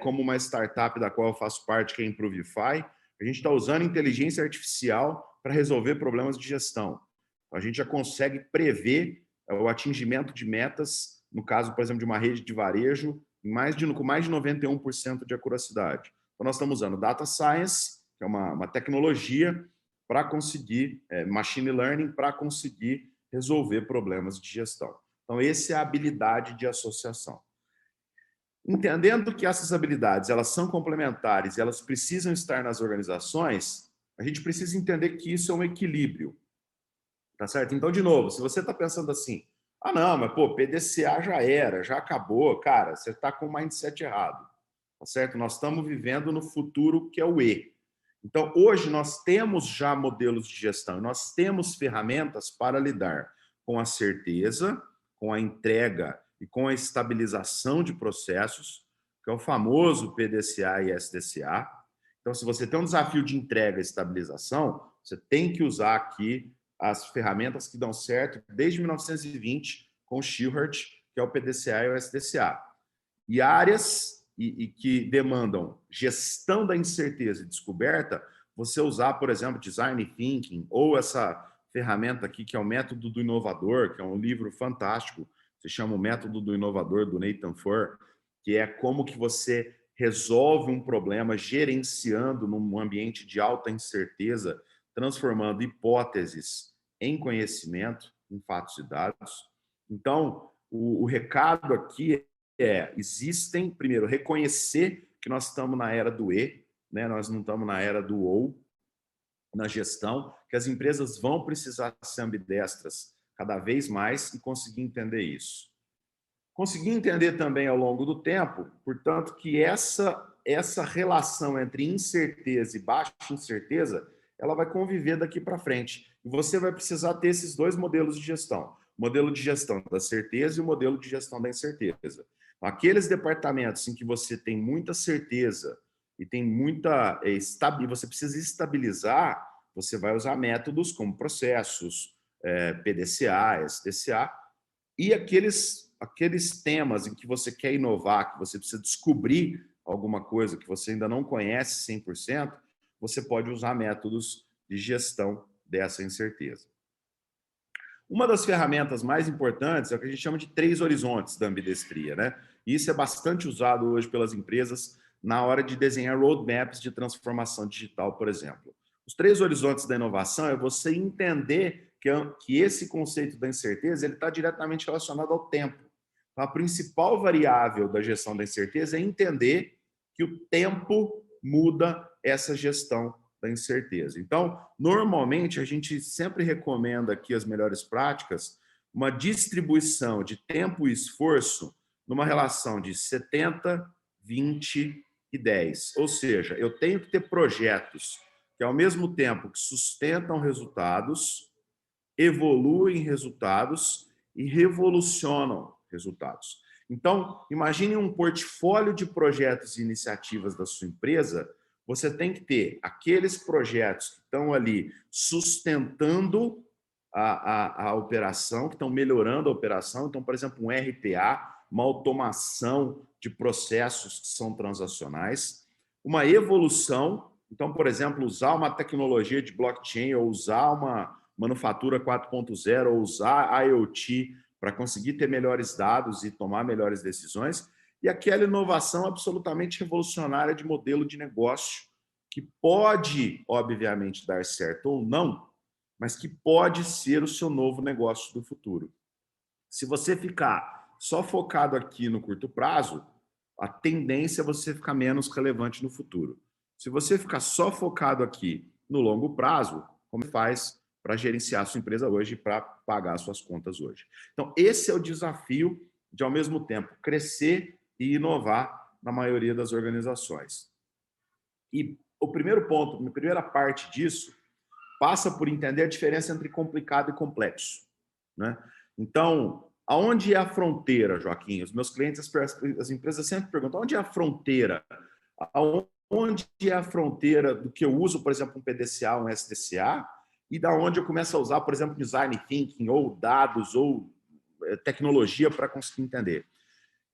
como uma startup da qual eu faço parte, que é a Improvify, a gente está usando inteligência artificial para resolver problemas de gestão. Então, a gente já consegue prever o atingimento de metas, no caso, por exemplo, de uma rede de varejo, com mais de 91% de acuracidade. Então, nós estamos usando Data Science, que é uma tecnologia para conseguir, machine learning, para conseguir resolver problemas de gestão. Então, essa é a habilidade de associação. Entendendo que essas habilidades elas são complementares e elas precisam estar nas organizações, a gente precisa entender que isso é um equilíbrio. Tá certo? Então, de novo, se você está pensando assim, não, mas pô, PDCA já era, já acabou, cara, você está com o mindset errado. Tá certo? Nós estamos vivendo no futuro que é o E. Então, hoje nós temos já modelos de gestão, nós temos ferramentas para lidar com a certeza, com a entrega e com a estabilização de processos, que é o famoso PDCA e SDCA. Então, se você tem um desafio de entrega e estabilização, você tem que usar aqui as ferramentas que dão certo desde 1920 com o Shewhart, que é o PDCA e o SDCA. E áreas e que demandam gestão da incerteza e descoberta, você usar, por exemplo, Design Thinking ou essa ferramenta aqui, que é o Método do Inovador, que é um livro fantástico, se chama O Método do Inovador, do Nathan Furr, que é como que você resolve um problema gerenciando num ambiente de alta incerteza, transformando hipóteses em conhecimento, em fatos e dados. Então, o recado aqui existem, primeiro, reconhecer que nós estamos na era do E, né? Nós não estamos na era do OU, na gestão, que as empresas vão precisar ser ambidestras cada vez mais e conseguir entender isso. Conseguir entender também ao longo do tempo, portanto, que essa relação entre incerteza e baixa incerteza, ela vai conviver daqui para frente. E você vai precisar ter esses dois modelos de gestão. O modelo de gestão da certeza e o modelo de gestão da incerteza. Aqueles departamentos em que você tem muita certeza e tem muita você precisa estabilizar, você vai usar métodos como processos, PDCA, SDCA, e aqueles temas em que você quer inovar, que você precisa descobrir alguma coisa que você ainda não conhece 100%, você pode usar métodos de gestão dessa incerteza. Uma das ferramentas mais importantes é o que a gente chama de 3 horizontes da ambidestria, né? Isso é bastante usado hoje pelas empresas na hora de desenhar roadmaps de transformação digital, por exemplo. Os 3 horizontes da inovação é você entender que esse conceito da incerteza ele está diretamente relacionado ao tempo. Então, a principal variável da gestão da incerteza é entender que o tempo muda essa gestão da incerteza. Então, normalmente, a gente sempre recomenda aqui as melhores práticas, uma distribuição de tempo e esforço numa relação de 70, 20 e 10. Ou seja, eu tenho que ter projetos que ao mesmo tempo que sustentam resultados, evoluem resultados e revolucionam resultados. Então, imagine um portfólio de projetos e iniciativas da sua empresa. Você tem que ter aqueles projetos que estão ali sustentando a operação, que estão melhorando a operação. Então, por exemplo, um RPA, uma automação de processos que são transacionais, uma evolução. Então, por exemplo, usar uma tecnologia de blockchain ou usar uma manufatura 4.0 ou usar IoT para conseguir ter melhores dados e tomar melhores decisões, e aquela inovação absolutamente revolucionária de modelo de negócio, que pode, obviamente, dar certo ou não, mas que pode ser o seu novo negócio do futuro. Se você ficar só focado aqui no curto prazo, a tendência é você ficar menos relevante no futuro. Se você ficar só focado aqui no longo prazo, como faz para gerenciar a sua empresa hoje, para pagar suas contas hoje. Então, esse é o desafio de, ao mesmo tempo, crescer e inovar na maioria das organizações. E o primeiro ponto, a primeira parte disso, passa por entender a diferença entre complicado e complexo, né? Então, aonde é a fronteira, Joaquim? Os meus clientes, as empresas sempre perguntam, onde é a fronteira? Onde é a fronteira do que eu uso, por exemplo, um PDCA, um SDCA, e da onde eu começo a usar, por exemplo, design thinking, ou dados, ou tecnologia para conseguir entender.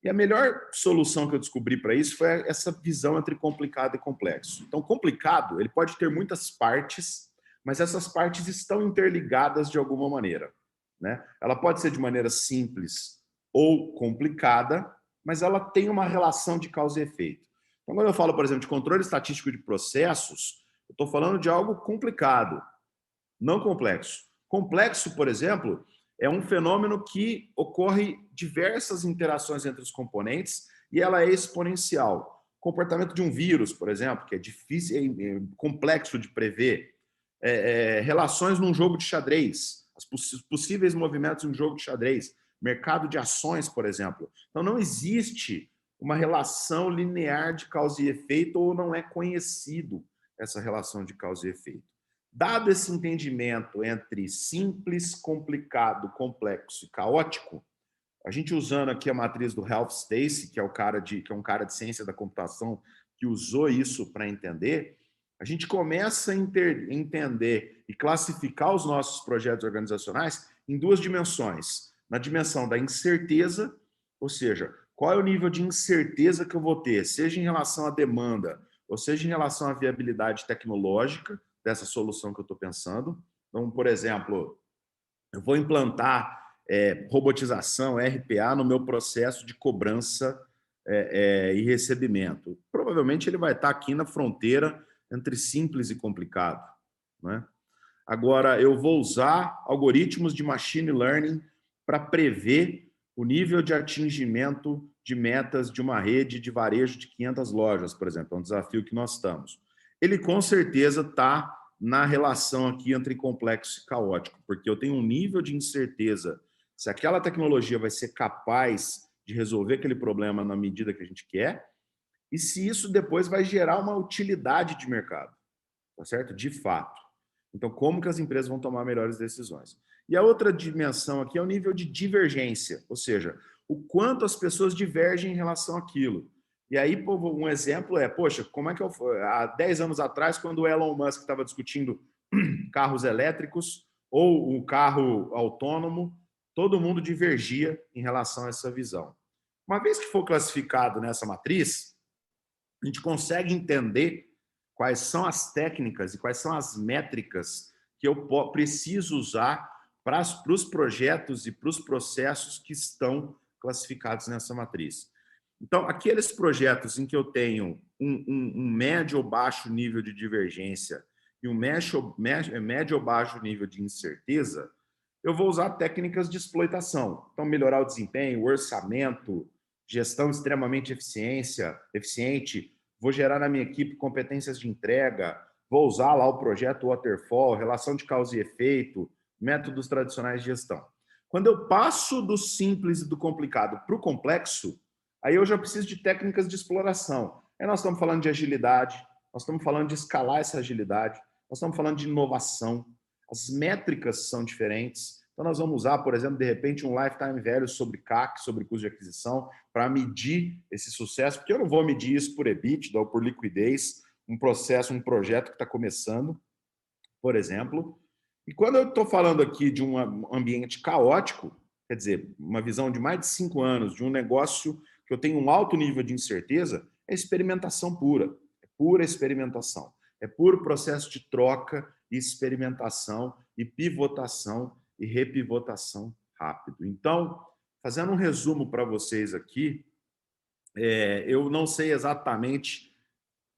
E a melhor solução que eu descobri para isso foi essa visão entre complicado e complexo. Então, complicado, ele pode ter muitas partes, mas essas partes estão interligadas de alguma maneira, né? Ela pode ser de maneira simples ou complicada, mas ela tem uma relação de causa e efeito. Então, quando eu falo, por exemplo, de controle estatístico de processos, eu estou falando de algo complicado, não complexo. Complexo, por exemplo, é um fenômeno que ocorre diversas interações entre os componentes e ela é exponencial. O comportamento de um vírus, por exemplo, que é difícil, é complexo de prever. Relações num jogo de xadrez, os possíveis movimentos em um jogo de xadrez, mercado de ações, por exemplo. Então, não existe uma relação linear de causa e efeito ou não é conhecido essa relação de causa e efeito. Dado esse entendimento entre simples, complicado, complexo e caótico, a gente usando aqui a matriz do Ralph Stacey, que é um cara de ciência da computação, que usou isso para entender, a gente começa a entender e classificar os nossos projetos organizacionais em duas dimensões. Na dimensão da incerteza, ou seja, qual é o nível de incerteza que eu vou ter, seja em relação à demanda, ou seja em relação à viabilidade tecnológica dessa solução que eu estou pensando. Então, por exemplo, eu vou implantar robotização, RPA, no meu processo de cobrança e recebimento. Provavelmente ele vai estar aqui na fronteira entre simples e complicado, né? Agora, eu vou usar algoritmos de machine learning para prever o nível de atingimento de metas de uma rede de varejo de 500 lojas, por exemplo. É um desafio que nós estamos. Ele, com certeza, está na relação aqui entre complexo e caótico, porque eu tenho um nível de incerteza se aquela tecnologia vai ser capaz de resolver aquele problema na medida que a gente quer e se isso depois vai gerar uma utilidade de mercado, tá certo? De fato. Então, como que as empresas vão tomar melhores decisões? E a outra dimensão aqui é o nível de divergência, ou seja, o quanto as pessoas divergem em relação àquilo. E aí, um exemplo é, poxa, como é que há 10 anos atrás, quando o Elon Musk estava discutindo carros elétricos ou um carro autônomo, todo mundo divergia em relação a essa visão. Uma vez que for classificado nessa matriz, a gente consegue entender quais são as técnicas e quais são as métricas que eu preciso usar para os projetos e para os processos que estão classificados nessa matriz. Então, aqueles projetos em que eu tenho um médio ou baixo nível de divergência e um médio ou baixo nível de incerteza, eu vou usar técnicas de exploitação. Então, melhorar o desempenho, o orçamento, gestão extremamente eficiente, vou gerar na minha equipe competências de entrega, vou usar lá o projeto Waterfall, relação de causa e efeito, métodos tradicionais de gestão. Quando eu passo do simples e do complicado para o complexo, aí eu já preciso de técnicas de exploração. Aí nós estamos falando de agilidade, nós estamos falando de escalar essa agilidade, nós estamos falando de inovação, as métricas são diferentes. Então, nós vamos usar, por exemplo, de repente, um lifetime value sobre CAC, sobre custo de aquisição, para medir esse sucesso, porque eu não vou medir isso por EBITDA ou por liquidez, um processo, um projeto que está começando, por exemplo. E quando eu estou falando aqui de um ambiente caótico, quer dizer, uma visão de mais de 5 anos, de um negócio que eu tenho um alto nível de incerteza, é experimentação pura, é pura experimentação, é puro processo de troca e experimentação e pivotação e repivotação rápido. Então, fazendo um resumo para vocês aqui, eu não sei exatamente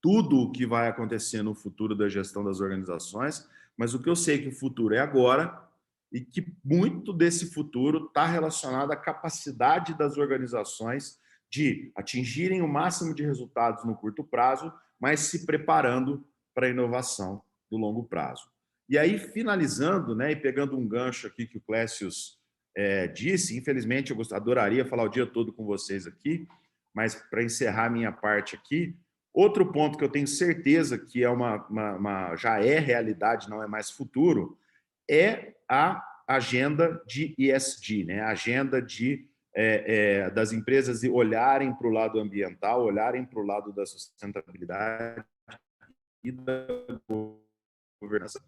tudo o que vai acontecer no futuro da gestão das organizações, mas o que eu sei é que o futuro é agora e que muito desse futuro está relacionado à capacidade das organizações de atingirem o máximo de resultados no curto prazo, mas se preparando para a inovação do longo prazo. E aí, finalizando, né, e pegando um gancho aqui que o Clécius disse, infelizmente eu adoraria falar o dia todo com vocês aqui, mas para encerrar minha parte aqui, outro ponto que eu tenho certeza que é já é realidade, não é mais futuro, é a agenda de ESG, né? A agenda das empresas olharem para o lado ambiental, olharem para o lado da sustentabilidade e da governança.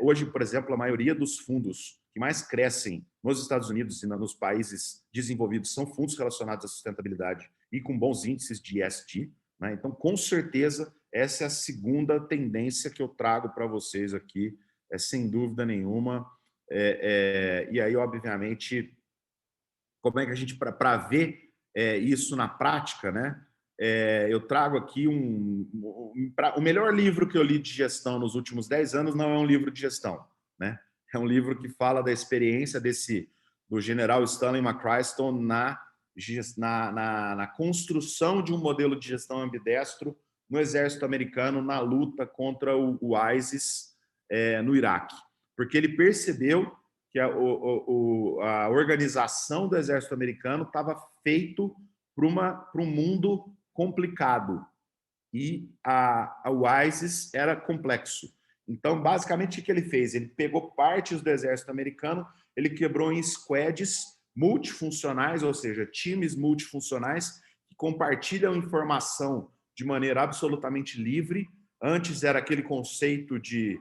Hoje, por exemplo, a maioria dos fundos que mais crescem nos Estados Unidos e nos países desenvolvidos são fundos relacionados à sustentabilidade e com bons índices de ESG, né? Então, com certeza, essa é a segunda tendência que eu trago para vocês aqui, sem dúvida nenhuma. E aí, obviamente, como é que a gente, para ver isso na prática, né? Eu trago aqui o melhor livro que eu li de gestão nos últimos 10 anos não é um livro de gestão, né? É um livro que fala da experiência do general Stanley McChrystal na construção de um modelo de gestão ambidestro no exército americano na luta contra o ISIS no Iraque. Porque ele percebeu que a organização do exército americano estava feito para um mundo complicado e o ISIS era complexo. Então, basicamente, o que ele fez? Ele pegou partes do exército americano, ele quebrou em squads multifuncionais, ou seja, times multifuncionais que compartilham informação de maneira absolutamente livre. Antes era aquele conceito de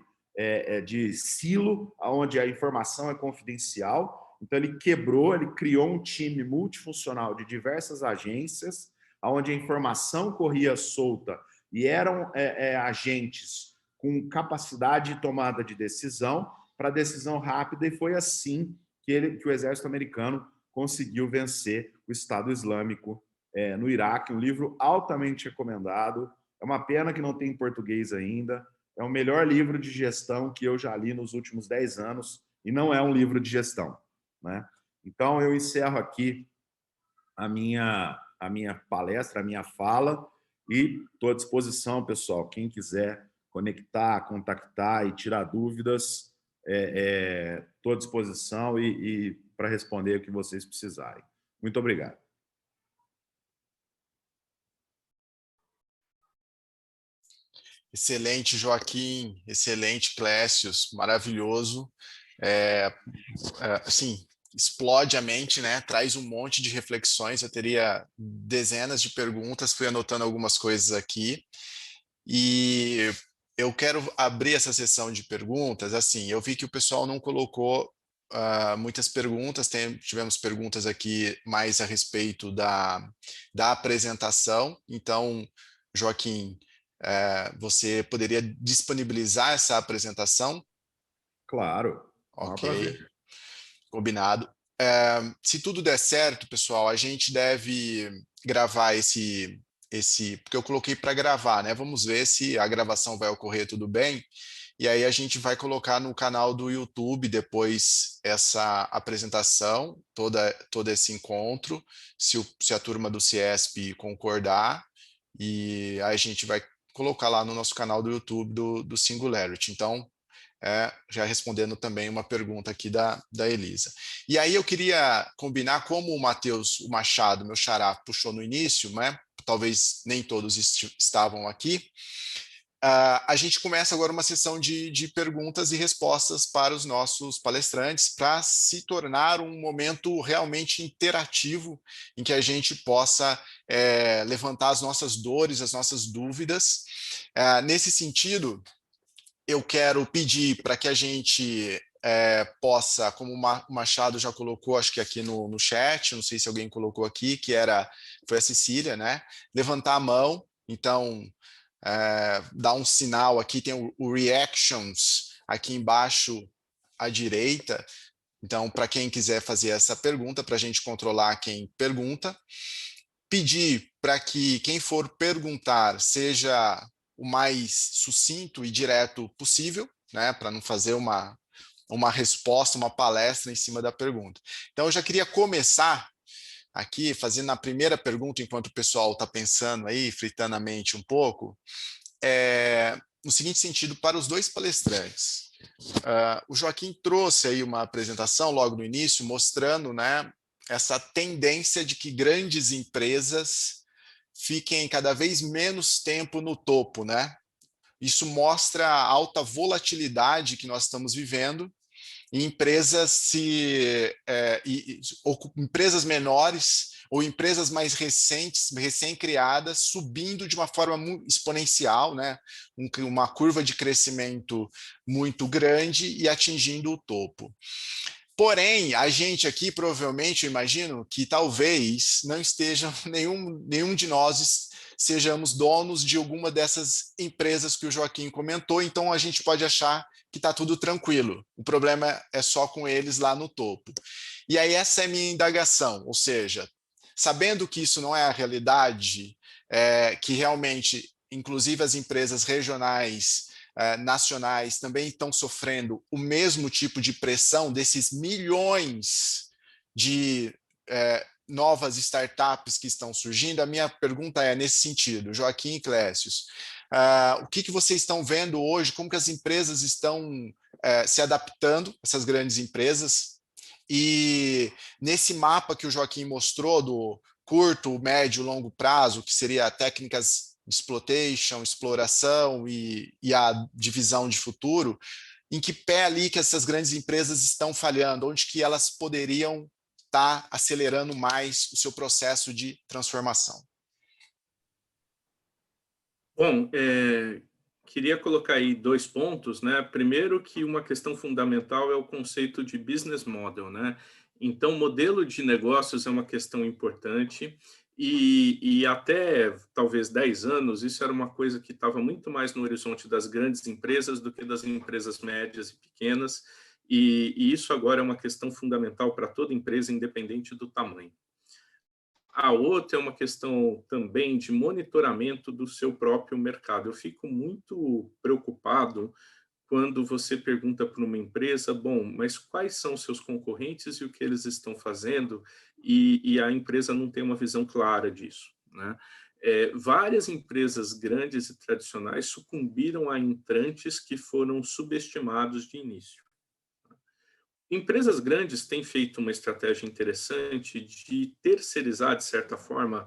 silo, onde a informação é confidencial. Então, ele quebrou, ele criou um time multifuncional de diversas agências, onde a informação corria solta e eram agentes com capacidade de tomada de decisão para decisão rápida, e foi assim que o exército americano conseguiu vencer o Estado Islâmico no Iraque. Um livro altamente recomendado. É uma pena que não tem em português ainda. É o melhor livro de gestão que eu já li nos últimos 10 anos e não é um livro de gestão, né? Então, eu encerro aqui a minha palestra, a minha fala, e estou à disposição, pessoal. Quem quiser conectar, contactar e tirar dúvidas, estou à disposição e para responder o que vocês precisarem. Muito obrigado. Excelente, Joaquim. Excelente, Clécius. Maravilhoso. Assim, explode a mente, né? Traz um monte de reflexões. Eu teria dezenas de perguntas, fui anotando algumas coisas aqui. E eu quero abrir essa sessão de perguntas. Assim, eu vi que o pessoal não colocou muitas perguntas, tivemos perguntas aqui mais a respeito da apresentação. Então, Joaquim, você poderia disponibilizar essa apresentação? Claro. Ok, combinado. Se tudo der certo, pessoal, a gente deve gravar porque eu coloquei para gravar, né? Vamos ver se a gravação vai ocorrer tudo bem. E aí a gente vai colocar no canal do YouTube depois essa apresentação, todo esse encontro, se a turma do CIESP concordar, e aí a gente vai colocar lá no nosso canal do YouTube do Singularity. Então, já respondendo também uma pergunta aqui da Elisa. E aí eu queria combinar, como o Matheus Machado, meu xará, puxou no início, né? Talvez nem todos estavam aqui, A gente começa agora uma sessão de perguntas e respostas para os nossos palestrantes, para se tornar um momento realmente interativo, em que a gente possa levantar as nossas dores, as nossas dúvidas. Nesse sentido, eu quero pedir para que a gente possa, como o Machado já colocou, acho que aqui no chat, não sei se alguém colocou aqui, foi a Cecília, né? Levantar a mão. Então, dá um sinal aqui, tem o Reactions aqui embaixo à direita. Então, para quem quiser fazer essa pergunta, para a gente controlar quem pergunta. Pedir para que quem for perguntar seja o mais sucinto e direto possível, né, para não fazer uma resposta, uma palestra em cima da pergunta. Então, eu já queria começar aqui, fazendo a primeira pergunta, enquanto o pessoal está pensando aí, fritando a mente um pouco, no seguinte sentido, para os dois palestrantes. O Joaquim trouxe aí uma apresentação logo no início, mostrando, né, essa tendência de que grandes empresas fiquem cada vez menos tempo no topo, né? Isso mostra a alta volatilidade que nós estamos vivendo em empresas empresas menores ou empresas mais recentes, recém-criadas, subindo de uma forma exponencial, né? Uma curva de crescimento muito grande e atingindo o topo. Porém, a gente aqui, provavelmente, eu imagino que talvez não esteja, nenhum de nós sejamos donos de alguma dessas empresas que o Joaquim comentou, então a gente pode achar que está tudo tranquilo. O problema é só com eles lá no topo. E aí essa é a minha indagação, ou seja, sabendo que isso não é a realidade, que realmente, inclusive as empresas regionais, nacionais também estão sofrendo o mesmo tipo de pressão desses milhões de novas startups que estão surgindo. A minha pergunta é nesse sentido, Joaquim e Clécius, o que vocês estão vendo hoje, como que as empresas estão se adaptando, essas grandes empresas, e nesse mapa que o Joaquim mostrou do curto, médio, longo prazo, que seria técnicas exploitation, exploração e a divisão de futuro, em que pé ali que essas grandes empresas estão falhando, onde que elas poderiam estar acelerando mais o seu processo de transformação? Bom, queria colocar aí 2 pontos, né? Primeiro, que uma questão fundamental é o conceito de business model, né? Então, modelo de negócios é uma questão importante e até talvez 10 anos, isso era uma coisa que estava muito mais no horizonte das grandes empresas do que das empresas médias e pequenas, e isso agora é uma questão fundamental para toda empresa, independente do tamanho. A outra é uma questão também de monitoramento do seu próprio mercado. Eu fico muito preocupado quando você pergunta para uma empresa, bom, mas quais são os seus concorrentes e o que eles estão fazendo, e a empresa não tem uma visão clara disso, né? Várias empresas grandes e tradicionais sucumbiram a entrantes que foram subestimados de início. Empresas grandes têm feito uma estratégia interessante de terceirizar, de certa forma,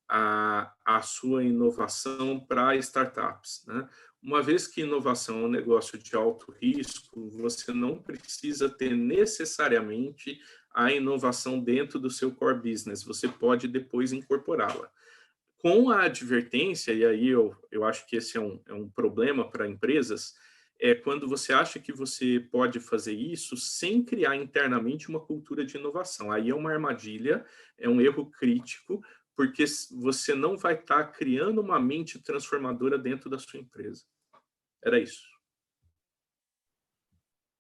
a sua inovação para startups, né? Uma vez que inovação é um negócio de alto risco, você não precisa ter necessariamente a inovação dentro do seu core business, você pode depois incorporá-la. Com a advertência, e aí eu acho que esse é um problema para empresas, é quando você acha que você pode fazer isso sem criar internamente uma cultura de inovação. Aí é uma armadilha, é um erro crítico, porque você não vai estar criando uma mente transformadora dentro da sua empresa. Era isso.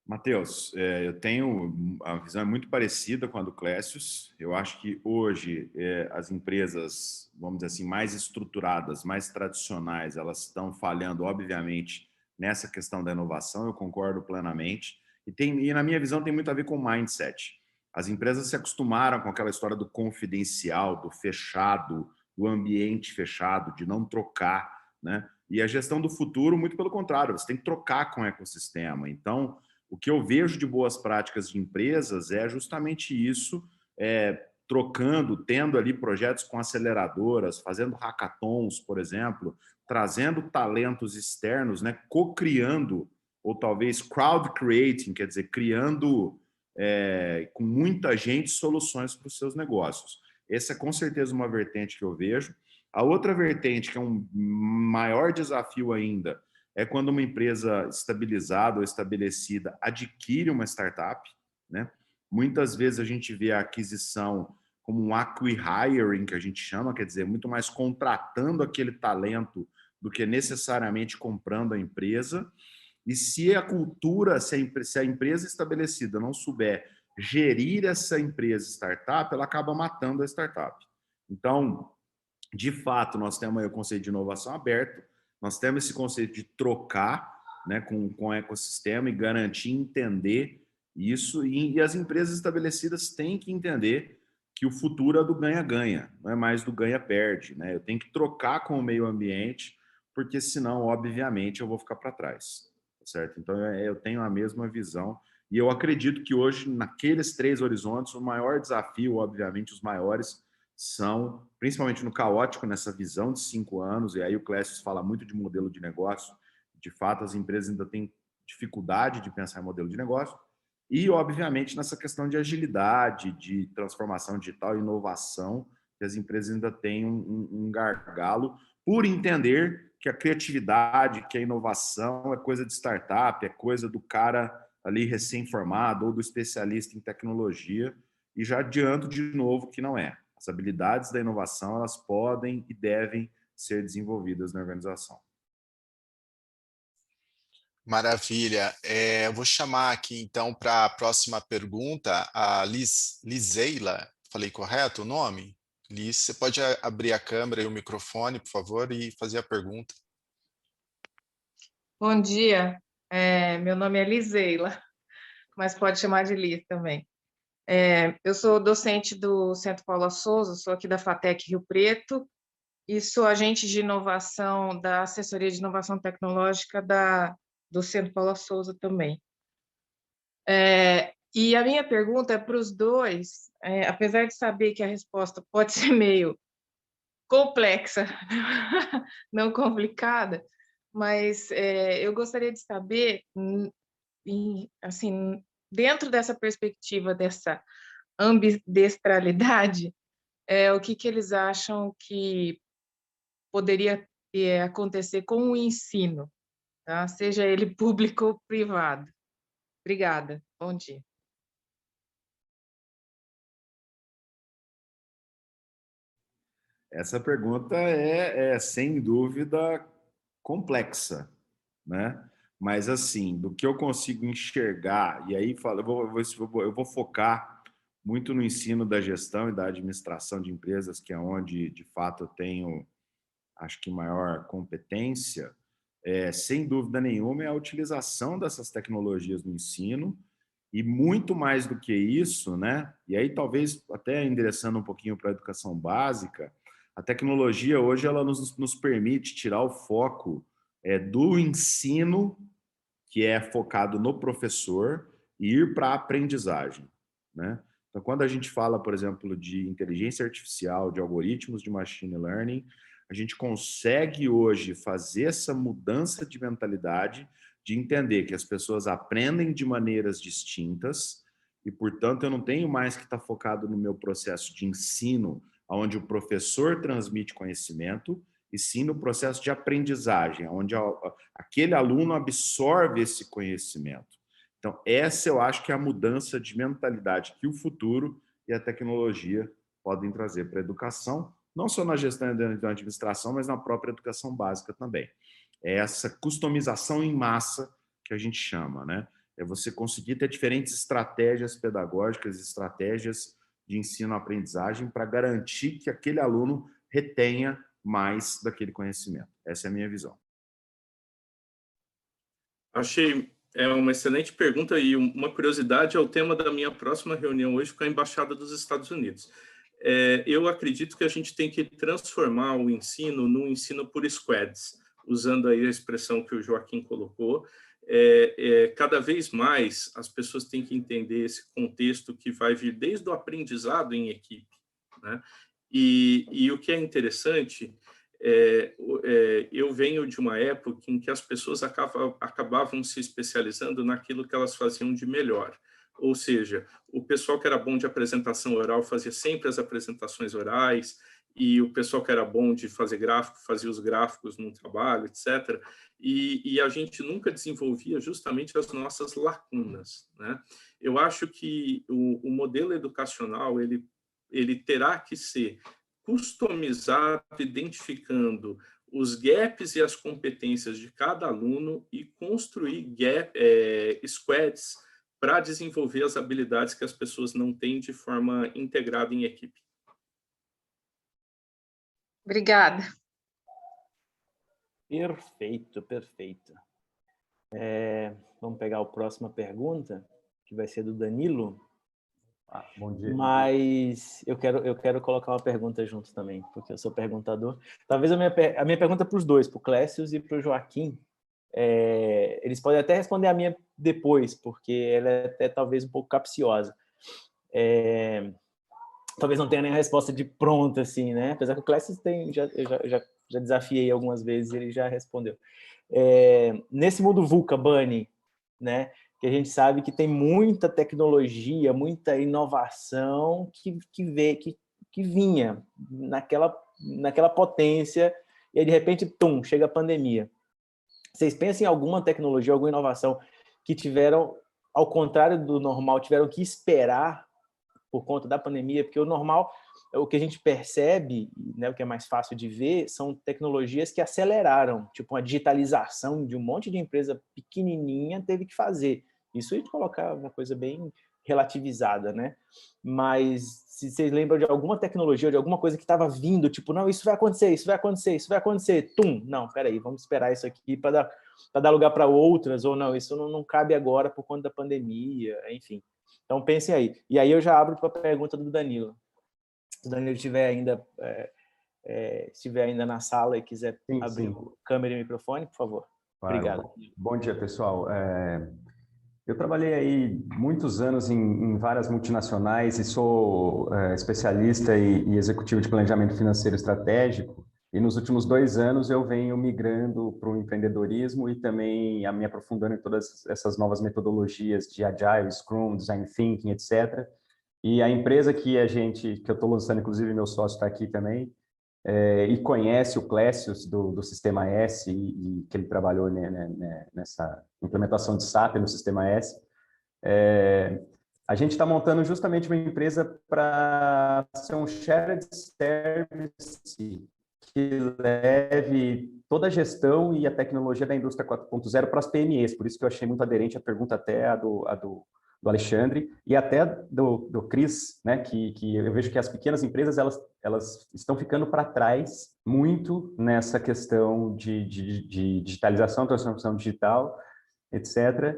Matheus, eu tenho a visão muito parecida com a do Clécius. Eu acho que hoje as empresas, vamos dizer assim, mais estruturadas, mais tradicionais, elas estão falhando, obviamente, nessa questão da inovação. Eu concordo plenamente. E na minha visão tem muito a ver com mindset. As empresas se acostumaram com aquela história do confidencial, do fechado, do ambiente fechado, de não trocar, né? E a gestão do futuro, muito pelo contrário, você tem que trocar com o ecossistema. Então, o que eu vejo de boas práticas de empresas é justamente isso, trocando, tendo ali projetos com aceleradoras, fazendo hackathons, por exemplo, trazendo talentos externos, né, co-criando, ou talvez crowd creating, quer dizer, criando com muita gente soluções para os seus negócios. Essa é com certeza uma vertente que eu vejo. A outra vertente, que é um maior desafio ainda, é quando uma empresa estabilizada ou estabelecida adquire uma startup, né? Muitas vezes a gente vê a aquisição como um acqui-hiring, que a gente chama, quer dizer, muito mais contratando aquele talento do que necessariamente comprando a empresa. E se a cultura, se a empresa estabelecida não souber gerir essa empresa startup, ela acaba matando a startup. Então, de fato, nós temos aí o conceito de inovação aberto, nós temos esse conceito de trocar, né, com o ecossistema e garantir entender isso, e as empresas estabelecidas têm que entender que o futuro é do ganha-ganha, não é mais do ganha-perde, né? Eu tenho que trocar com o meio ambiente, porque senão, obviamente, eu vou ficar para trás, certo? Então, eu tenho a mesma visão, e eu acredito que hoje, naqueles 3 horizontes, o maior desafio, obviamente, os maiores, são, principalmente no caótico, nessa visão de 5 anos, e aí o Clécio fala muito de modelo de negócio, de fato as empresas ainda têm dificuldade de pensar em modelo de negócio, e obviamente nessa questão de agilidade, de transformação digital e inovação, que as empresas ainda têm um gargalo, por entender que a criatividade, que a inovação é coisa de startup, é coisa do cara ali recém-formado ou do especialista em tecnologia, e já adianto de novo que não é. As habilidades da inovação, elas podem e devem ser desenvolvidas na organização. Maravilha. Eu vou chamar aqui, então, para a próxima pergunta, a Liseila. Falei correto o nome? Liz, você pode abrir a câmera e o microfone, por favor, e fazer a pergunta. Bom dia, meu nome é Liseila, mas pode chamar de Liz também. Eu sou docente do Centro Paula Souza, sou aqui da FATEC Rio Preto e sou agente de inovação da Assessoria de Inovação Tecnológica do Centro Paula Souza também. E a minha pergunta é para os dois, apesar de saber que a resposta pode ser meio complexa, não complicada, mas eu gostaria de saber, assim, dentro dessa perspectiva, dessa ambidestralidade, o que eles acham que poderia acontecer com o ensino, tá? Seja ele público ou privado. Obrigada, bom dia. Essa pergunta é sem dúvida complexa, né? Mas assim, do que eu consigo enxergar, e aí eu vou focar muito no ensino da gestão e da administração de empresas, que é onde de fato eu tenho, acho que, maior competência. Sem dúvida nenhuma, é a utilização dessas tecnologias no ensino, e muito mais do que isso, né? E aí talvez até endereçando um pouquinho para a educação básica, a tecnologia hoje ela nos permite tirar o foco do ensino, que é focado no professor, e ir para a aprendizagem, né? Então, quando a gente fala, por exemplo, de inteligência artificial, de algoritmos de machine learning, a gente consegue hoje fazer essa mudança de mentalidade, de entender que as pessoas aprendem de maneiras distintas e, portanto, eu não tenho mais que estar focado no meu processo de ensino, onde o professor transmite conhecimento, e sim no processo de aprendizagem, onde aquele aluno absorve esse conhecimento. Então, essa eu acho que é a mudança de mentalidade que o futuro e a tecnologia podem trazer para a educação, não só na gestão e na administração, mas na própria educação básica também. É essa customização em massa que a gente chama, né? É você conseguir ter diferentes estratégias pedagógicas, estratégias de ensino-aprendizagem para garantir que aquele aluno retenha mais daquele conhecimento. Essa é a minha visão. Achei uma excelente pergunta e uma curiosidade é o tema da minha próxima reunião hoje com a Embaixada dos Estados Unidos. Eu acredito que a gente tem que transformar o ensino num ensino por squads, usando aí a expressão que o Joaquim colocou. Cada vez mais as pessoas têm que entender esse contexto que vai vir desde o aprendizado em equipe, né? E o que é interessante eu venho de uma época em que as pessoas acabavam se especializando naquilo que elas faziam de melhor. Ou seja, o pessoal que era bom de apresentação oral fazia sempre as apresentações orais, e o pessoal que era bom de fazer gráfico fazia os gráficos no trabalho, etc. E a gente nunca desenvolvia justamente as nossas lacunas, né? Eu acho que o modelo educacional ele terá que ser customizado, identificando os gaps e as competências de cada aluno e construir squads para desenvolver as habilidades que as pessoas não têm de forma integrada em equipe. Obrigada. Perfeito, perfeito. Vamos pegar a próxima pergunta, que vai ser do Danilo. Bom dia. Mas eu quero colocar uma pergunta junto também, porque eu sou perguntador. Talvez a minha pergunta para os dois, para o Clécius e para o Joaquim, eles podem até responder a minha depois, porque ela é até talvez um pouco capciosa. Talvez não tenha nem a resposta de pronta, assim, né? Apesar que o Clécius tem, já desafiei algumas vezes, ele já respondeu. Nesse mundo VUCA, Bunny, né? Que a gente sabe que tem muita tecnologia, muita inovação que vinha naquela potência, e aí, de repente, tum, chega a pandemia. Vocês pensam em alguma tecnologia, alguma inovação que tiveram, ao contrário do normal, tiveram que esperar por conta da pandemia? Porque o normal, o que a gente percebe, né, o que é mais fácil de ver, são tecnologias que aceleraram, tipo uma digitalização de um monte de empresa pequenininha teve que fazer. Isso a gente colocar uma coisa bem relativizada, né? Mas se vocês lembram de alguma tecnologia, de alguma coisa que estava vindo, tipo, não, isso vai acontecer, isso vai acontecer, isso vai acontecer, tum, não, peraí, vamos esperar isso aqui para dar lugar para outras, ou não, isso não cabe agora por conta da pandemia, enfim. Então, pensem aí. E aí eu já abro para a pergunta do Danilo. Se o Danilo estiver ainda na sala e quiser abrir câmera e microfone, por favor. Claro. Obrigado. Bom dia, pessoal. Eu trabalhei aí muitos anos em várias multinacionais e sou especialista e executivo de planejamento financeiro estratégico. E nos últimos 2 anos eu venho migrando para o empreendedorismo e também me aprofundando em todas essas novas metodologias de Agile, Scrum, Design Thinking, etc. E a empresa que eu estou lançando, inclusive meu sócio está aqui também, e conhece o Clécius do Sistema S e que ele trabalhou nessa implementação de SAP no Sistema S. A gente está montando justamente uma empresa para ser um shared service que leve toda a gestão e a tecnologia da indústria 4.0 para as PMEs. Por isso que eu achei muito aderente a pergunta até a do Alexandre e até do Cris, né, que eu vejo que as pequenas empresas elas estão ficando para trás muito nessa questão de digitalização, transformação digital, etc.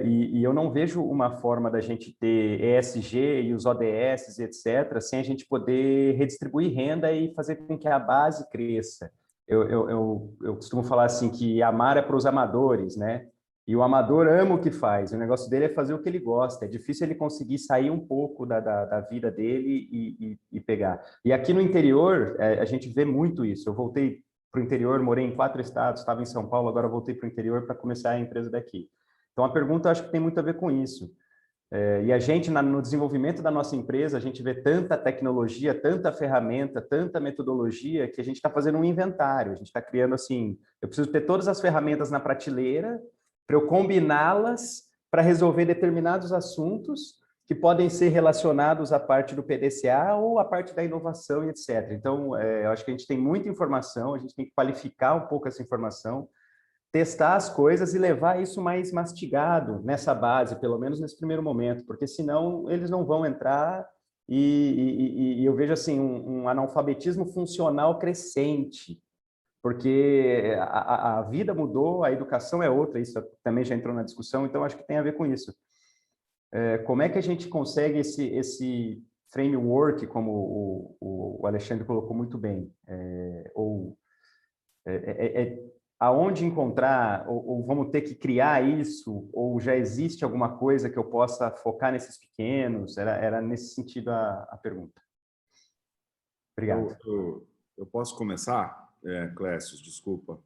E eu não vejo uma forma da gente ter ESG e os ODS, etc., sem a gente poder redistribuir renda e fazer com que a base cresça. Eu costumo falar assim que amar é para os amadores, né? E o amador ama o que faz, o negócio dele é fazer o que ele gosta, é difícil ele conseguir sair um pouco da vida dele e pegar. E aqui no interior, a gente vê muito isso. Eu voltei para o interior, morei em 4 estados, estava em São Paulo, agora voltei para o interior para começar a empresa daqui. Então, a pergunta acho que tem muito a ver com isso. E a gente, no desenvolvimento da nossa empresa, a gente vê tanta tecnologia, tanta ferramenta, tanta metodologia, que a gente está fazendo um inventário. A gente está criando assim, eu preciso ter todas as ferramentas na prateleira para eu combiná-las para resolver determinados assuntos que podem ser relacionados à parte do PDCA ou à parte da inovação e etc. Então, eu acho que a gente tem muita informação, a gente tem que qualificar um pouco essa informação, testar as coisas e levar isso mais mastigado nessa base, pelo menos nesse primeiro momento, porque senão eles não vão entrar e eu vejo assim um analfabetismo funcional crescente, porque a vida mudou, a educação é outra, isso também já entrou na discussão, então acho que tem a ver com isso. Como é que a gente consegue esse framework, como o Alexandre colocou muito bem, aonde encontrar, ou vamos ter que criar isso, ou já existe alguma coisa que eu possa focar nesses pequenos? Era nesse sentido a pergunta. Obrigado. Eu posso começar, Clécio, desculpa.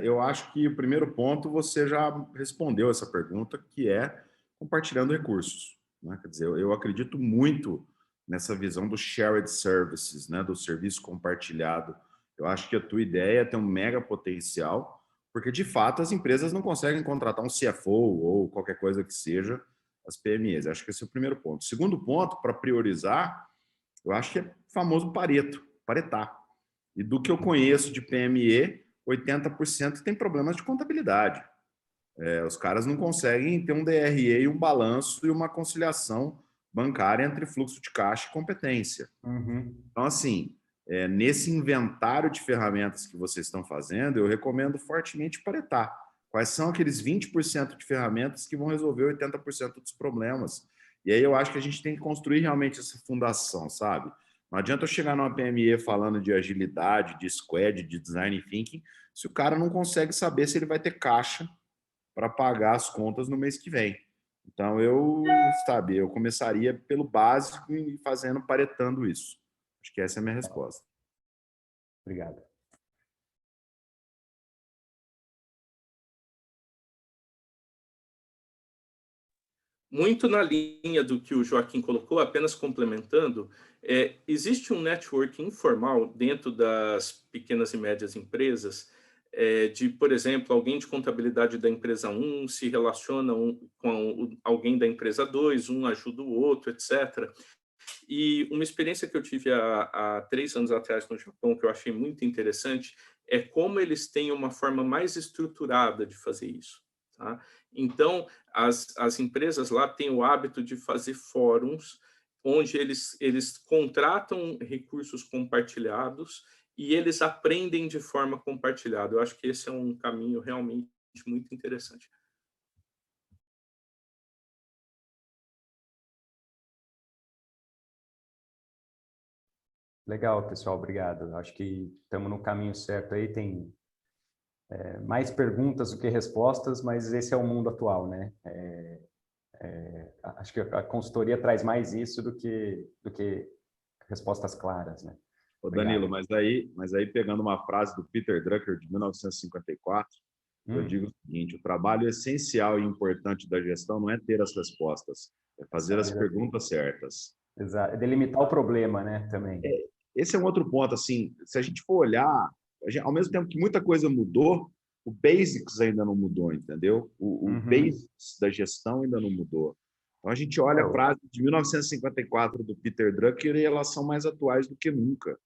Eu acho que o primeiro ponto você já respondeu essa pergunta, que é compartilhando recursos, né? Quer dizer, eu acredito muito nessa visão do shared services, né? Do serviço compartilhado. Eu acho que a tua ideia tem um mega potencial, porque de fato as empresas não conseguem contratar um CFO ou qualquer coisa que seja, as PMEs. Eu acho que esse é o primeiro ponto. Segundo ponto, para priorizar, eu acho que é o famoso Pareto, paretar. E do que eu conheço de PME, 80% tem problemas de contabilidade. Os caras não conseguem ter um DRE e um balanço e uma conciliação bancária entre fluxo de caixa e competência. Uhum. Então, assim, nesse inventário de ferramentas que vocês estão fazendo, eu recomendo fortemente paretar. Quais são aqueles 20% de ferramentas que vão resolver 80% dos problemas? E aí eu acho que a gente tem que construir realmente essa fundação, sabe? Não adianta eu chegar numa PME falando de agilidade, de squad, de design thinking, se o cara não consegue saber se ele vai ter caixa para pagar as contas no mês que vem. Então, eu começaria pelo básico e paretando isso. Acho que essa é a minha resposta. Obrigado. Muito na linha do que o Joaquim colocou, apenas complementando, existe um network informal dentro das pequenas e médias empresas, de, por exemplo, alguém de contabilidade da empresa 1 se relaciona com alguém da empresa 2, um ajuda o outro, etc. E uma experiência que eu tive há 3 anos atrás no Japão, que eu achei muito interessante, é como eles têm uma forma mais estruturada de fazer isso. Tá? Então, as empresas lá têm o hábito de fazer fóruns onde eles contratam recursos compartilhados e eles aprendem de forma compartilhada. Eu acho que esse é um caminho realmente muito interessante. Legal, pessoal, obrigado. Acho que estamos no caminho certo aí. Tem mais perguntas do que respostas, mas esse é o mundo atual, né? Acho que a consultoria traz mais isso do que respostas claras, né? Ô Danilo, mas aí pegando uma frase do Peter Drucker de 1954, eu digo o seguinte: o trabalho essencial e importante da gestão não é ter as respostas, é fazer as perguntas certas. Exato, delimitar o problema, né, também. Esse é um outro ponto, assim, se a gente for olhar, ao mesmo tempo que muita coisa mudou, o basics ainda não mudou, entendeu? O basics da gestão ainda não mudou. Então a gente olha a frase de 1954 do Peter Drucker e elas são mais atuais do que nunca.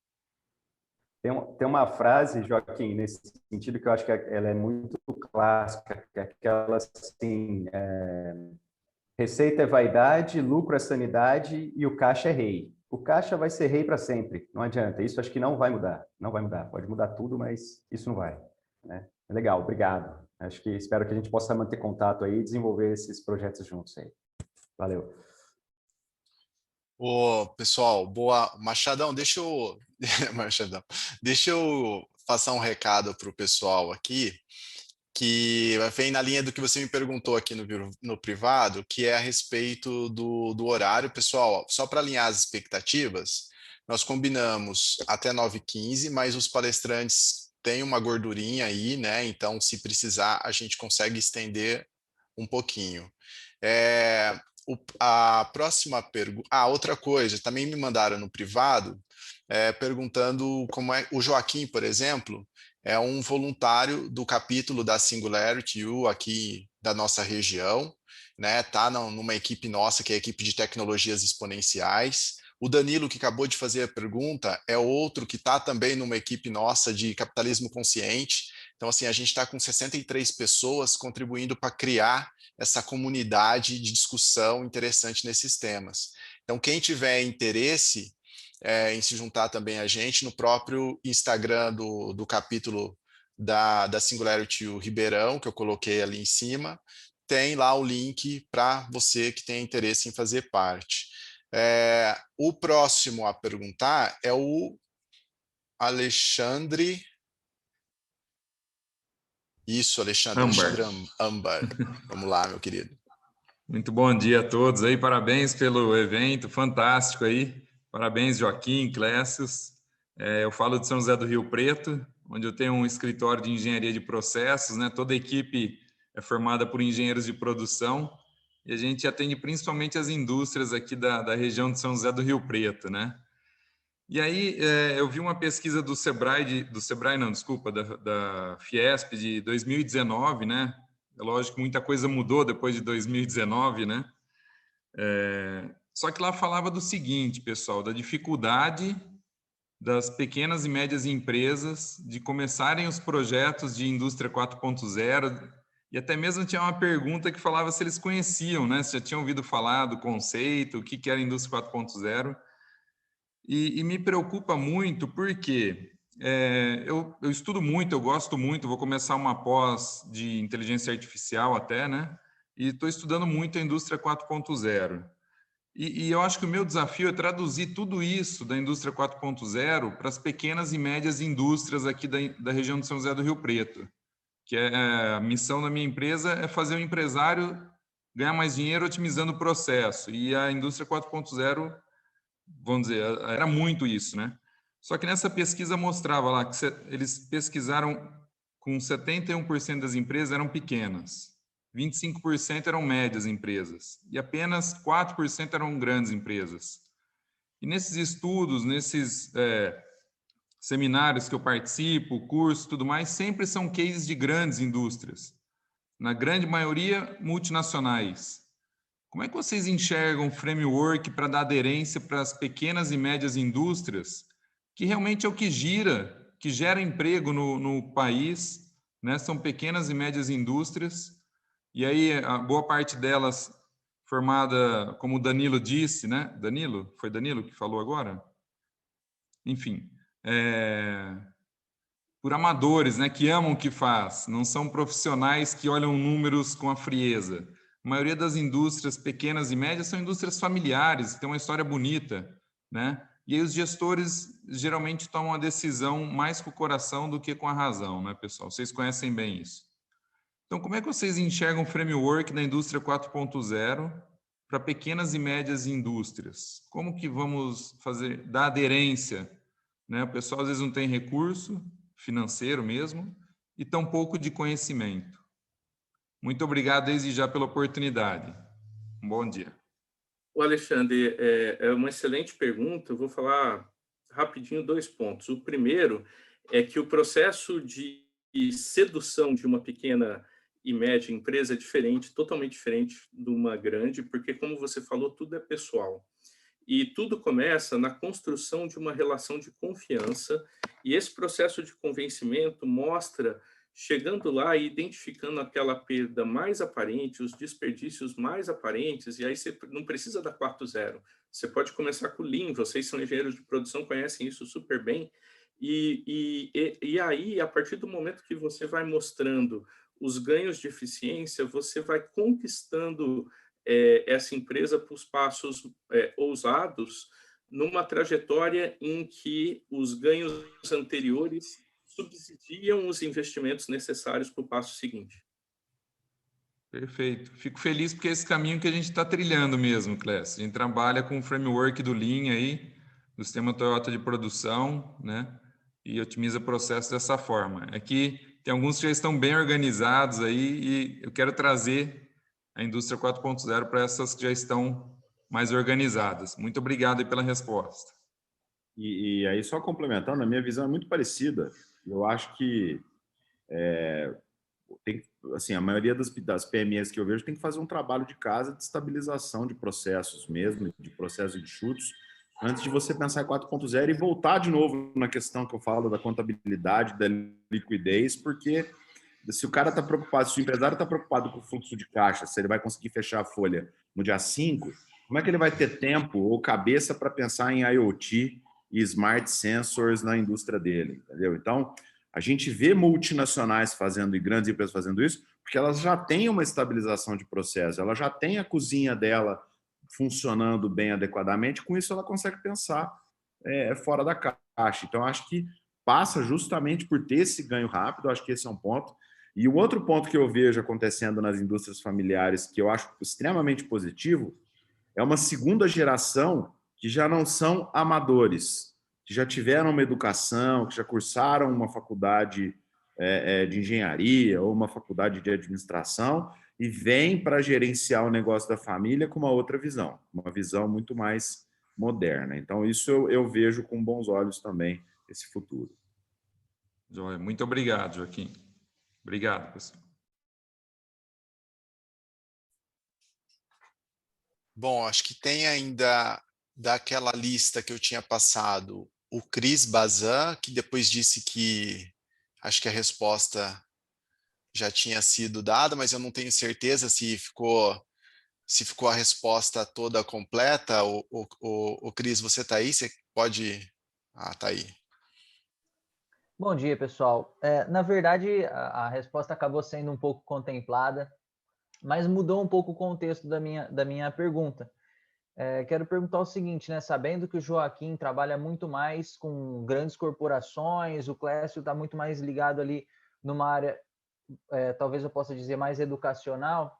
Tem uma frase, Joaquim, nesse sentido que eu acho que ela é muito clássica, que é aquela assim, receita é vaidade, lucro é sanidade e o caixa é rei. O caixa vai ser rei para sempre, não adianta. Isso acho que não vai mudar, não vai mudar. Pode mudar tudo, mas isso não vai, né? Legal, obrigado. Espero que a gente possa manter contato aí e desenvolver esses projetos juntos aí. Valeu. Pessoal, boa. Machadão, Machadão, deixa eu passar um recado para o pessoal aqui, que vem na linha do que você me perguntou aqui no privado, que é a respeito do horário. Pessoal, só para alinhar as expectativas, nós combinamos até 9h15, mas os palestrantes têm uma gordurinha aí, né? Então, se precisar, a gente consegue estender um pouquinho. A próxima pergunta... outra coisa, também me mandaram no privado, perguntando como é... O Joaquim, por exemplo, é um voluntário do capítulo da Singularity U aqui da nossa região, né? Tá numa equipe nossa, que é a equipe de tecnologias exponenciais. O Danilo, que acabou de fazer a pergunta, é outro que está também numa equipe nossa de capitalismo consciente. Então, assim, a gente está com 63 pessoas contribuindo para criar essa comunidade de discussão interessante nesses temas. Então, quem tiver interesse em se juntar também a gente, no próprio Instagram do capítulo da Singularity U Ribeirão, que eu coloquei ali em cima, tem lá o link para você que tem interesse em fazer parte. O próximo a perguntar é o Alexandre... Isso, Alexandre Ambar. Vamos lá, meu querido. Muito bom dia a todos aí, parabéns pelo evento fantástico aí. Parabéns, Joaquim, Clécius. Eu falo de São José do Rio Preto, onde eu tenho um escritório de engenharia de processos, né? Toda a equipe é formada por engenheiros de produção e a gente atende principalmente as indústrias aqui da região de São José do Rio Preto, né? E aí eu vi uma pesquisa do Sebrae, da Fiesp de 2019, né? É lógico que muita coisa mudou depois de 2019, né? Só que lá falava do seguinte, pessoal, da dificuldade das pequenas e médias empresas de começarem os projetos de indústria 4.0, e até mesmo tinha uma pergunta que falava se eles conheciam, né? Se já tinham ouvido falar do conceito, o que era a indústria 4.0. E me preocupa muito porque eu estudo muito, eu gosto muito, vou começar uma pós de inteligência artificial até, né? E estou estudando muito a indústria 4.0. E eu acho que o meu desafio é traduzir tudo isso da indústria 4.0 para as pequenas e médias indústrias aqui da região de São José do Rio Preto, que a missão da minha empresa é fazer o empresário ganhar mais dinheiro otimizando o processo. E a indústria 4.0, vamos dizer, era muito isso, né? Só que nessa pesquisa mostrava lá que eles pesquisaram com 71% das empresas eram pequenas. 25% eram médias empresas e apenas 4% eram grandes empresas. E nesses estudos, nesses seminários que eu participo, cursos e tudo mais, sempre são cases de grandes indústrias. Na grande maioria, multinacionais. Como é que vocês enxergam o framework para dar aderência para as pequenas e médias indústrias, que realmente é o que gera emprego no país, né? São pequenas e médias indústrias. E aí, a boa parte delas formada, como o Danilo disse, né? Danilo? Foi Danilo que falou agora? Enfim, por amadores, né? Que amam o que faz, não são profissionais que olham números com a frieza. A maioria das indústrias pequenas e médias são indústrias familiares, tem uma história bonita, né? E aí os gestores geralmente tomam a decisão mais com o coração do que com a razão, né, pessoal? Vocês conhecem bem isso. Então, como é que vocês enxergam o framework da indústria 4.0 para pequenas e médias indústrias? Como que vamos dar aderência? Né? O pessoal às vezes não tem recurso financeiro mesmo e tão pouco de conhecimento. Muito obrigado desde já pela oportunidade. Um bom dia. O Alexandre, é uma excelente pergunta. Eu vou falar rapidinho 2 pontos. O primeiro é que o processo de sedução de uma pequena e média empresa é diferente, totalmente diferente de uma grande, porque, como você falou, tudo é pessoal. E tudo começa na construção de uma relação de confiança, e esse processo de convencimento mostra, chegando lá e identificando aquela perda mais aparente, os desperdícios mais aparentes, e aí você não precisa da 4.0, você pode começar com o Lean, vocês são engenheiros de produção, conhecem isso super bem, e aí, a partir do momento que você vai mostrando os ganhos de eficiência, você vai conquistando essa empresa para os passos ousados, numa trajetória em que os ganhos anteriores subsidiam os investimentos necessários para o passo seguinte. Perfeito. Fico feliz porque é esse caminho que a gente está trilhando mesmo, Clécio. A gente trabalha com o framework do Lean aí, do sistema Toyota de produção, né? E otimiza o processo dessa forma. Aqui tem alguns que já estão bem organizados aí e eu quero trazer a indústria 4.0 para essas que já estão mais organizadas. Muito obrigado aí pela resposta. E aí, só complementando, a minha visão é muito parecida. Eu acho que assim, a maioria das PMEs que eu vejo tem que fazer um trabalho de casa de estabilização de processos mesmo, de processos enxutos, antes de você pensar em 4.0 e voltar de novo na questão que eu falo da contabilidade, da liquidez, porque se o cara está preocupado, se o empresário está preocupado com o fluxo de caixa, se ele vai conseguir fechar a folha no dia 5, como é que ele vai ter tempo ou cabeça para pensar em IoT e Smart Sensors na indústria dele, entendeu? Então, a gente vê multinacionais fazendo e grandes empresas fazendo isso, porque elas já têm uma estabilização de processo, ela já tem a cozinha dela funcionando bem adequadamente, com isso ela consegue pensar fora da caixa. Então, acho que passa justamente por ter esse ganho rápido, acho que esse é um ponto. E o outro ponto que eu vejo acontecendo nas indústrias familiares, que eu acho extremamente positivo, é uma segunda geração que já não são amadores, que já tiveram uma educação, que já cursaram uma faculdade de engenharia ou uma faculdade de administração e vêm para gerenciar o negócio da família com uma outra visão, uma visão muito mais moderna. Então, isso eu vejo com bons olhos também, esse futuro. Joia, muito obrigado, Joaquim. Obrigado, pessoal. Bom, acho que tem ainda daquela lista que eu tinha passado o Cris Bazan, que depois disse que acho que a resposta já tinha sido dada, mas eu não tenho certeza se ficou a resposta toda completa. O Cris, você está aí? Você pode... Ah, está aí. Bom dia, pessoal. Na verdade, a resposta acabou sendo um pouco contemplada, mas mudou um pouco o contexto da minha pergunta. Quero perguntar o seguinte, né? Sabendo que o Joaquim trabalha muito mais com grandes corporações, o Clécio está muito mais ligado ali numa área, talvez eu possa dizer, mais educacional,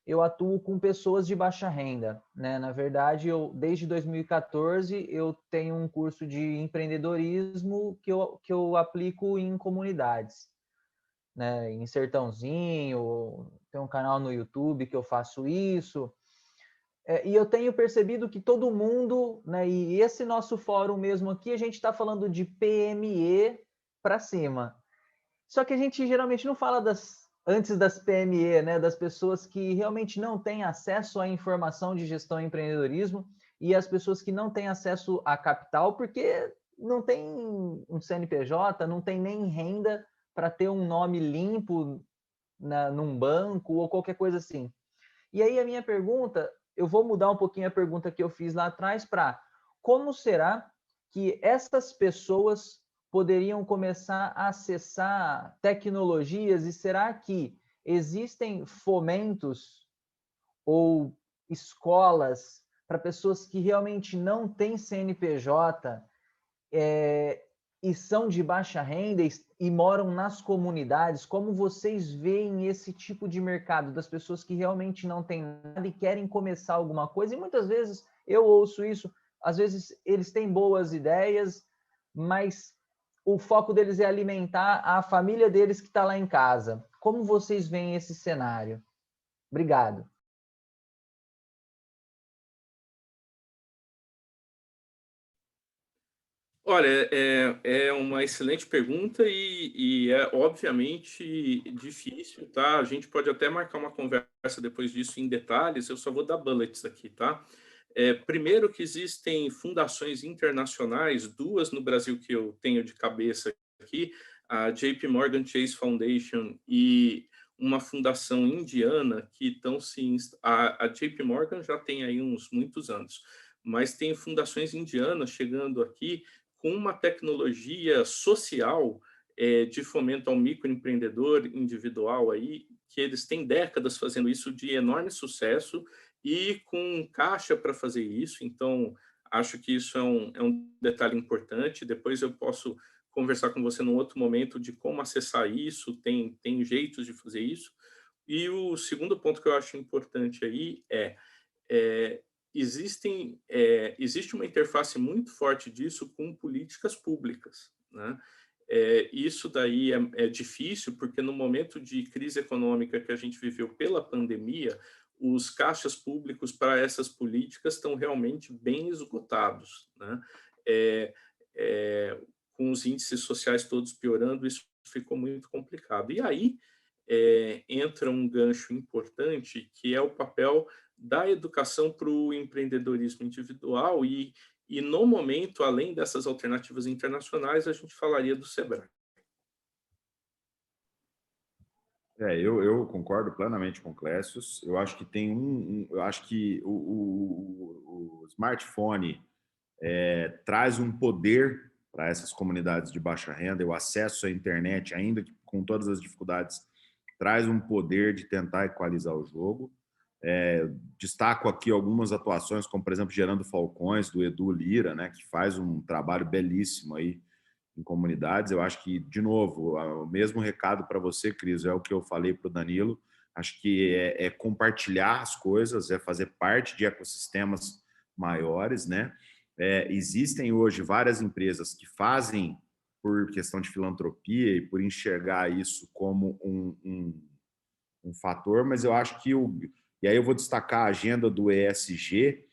eu atuo com pessoas de baixa renda, né? Na verdade, desde 2014, eu tenho um curso de empreendedorismo que eu aplico em comunidades, né? Em Sertãozinho, tem um canal no YouTube que eu faço isso. E eu tenho percebido que todo mundo, né? E esse nosso fórum mesmo aqui, a gente está falando de PME para cima. Só que a gente geralmente não fala antes das PME, né, das pessoas que realmente não têm acesso à informação de gestão e empreendedorismo e as pessoas que não têm acesso a capital porque não tem um CNPJ, não tem nem renda para ter um nome limpo num banco ou qualquer coisa assim. E aí a minha pergunta, eu vou mudar um pouquinho a pergunta que eu fiz lá atrás para como será que essas pessoas poderiam começar a acessar tecnologias e será que existem fomentos ou escolas para pessoas que realmente não têm CNPJ e são de baixa renda e moram nas comunidades? Como vocês veem esse tipo de mercado das pessoas que realmente não têm nada e querem começar alguma coisa? E muitas vezes eu ouço isso, às vezes eles têm boas ideias, mas o foco deles é alimentar a família deles que está lá em casa. Como vocês veem esse cenário? Obrigado. Olha, é uma excelente pergunta e é obviamente difícil, tá? A gente pode até marcar uma conversa depois disso em detalhes, eu só vou dar bullets aqui, tá? Primeiro que existem fundações internacionais, duas no Brasil que eu tenho de cabeça aqui, a JP Morgan Chase Foundation e uma fundação indiana que estão se... A JP Morgan já tem aí muitos anos, mas tem fundações indianas chegando aqui com uma tecnologia social de fomento ao microempreendedor individual aí, que eles têm décadas fazendo isso de enorme sucesso e com caixa para fazer isso. Então, acho que isso é um detalhe importante. Depois eu posso conversar com você num outro momento de como acessar isso, tem jeitos de fazer isso. E o segundo ponto que eu acho importante aí existe uma interface muito forte disso com políticas públicas, né? Isso daí é difícil, porque no momento de crise econômica que a gente viveu pela pandemia, os caixas públicos para essas políticas estão realmente bem esgotados, né? Com os índices sociais todos piorando, isso ficou muito complicado. E aí entra um gancho importante, que é o papel da educação para o empreendedorismo individual e no momento, além dessas alternativas internacionais, a gente falaria do Sebrae. Eu concordo plenamente com o Clécio. Eu acho que tem eu acho que o smartphone traz um poder para essas comunidades de baixa renda. O acesso à internet, ainda que com todas as dificuldades, traz um poder de tentar equalizar o jogo. Destaco aqui algumas atuações, como, por exemplo, Gerando Falcões, do Edu Lira, né, que faz um trabalho belíssimo aí em comunidades. Eu acho que, de novo, o mesmo recado para você, Cris, é o que eu falei para o Danilo. Acho que é compartilhar as coisas, é fazer parte de ecossistemas maiores, né? Existem hoje várias empresas que fazem por questão de filantropia e por enxergar isso como um fator, mas eu acho que e aí eu vou destacar a agenda do ESG,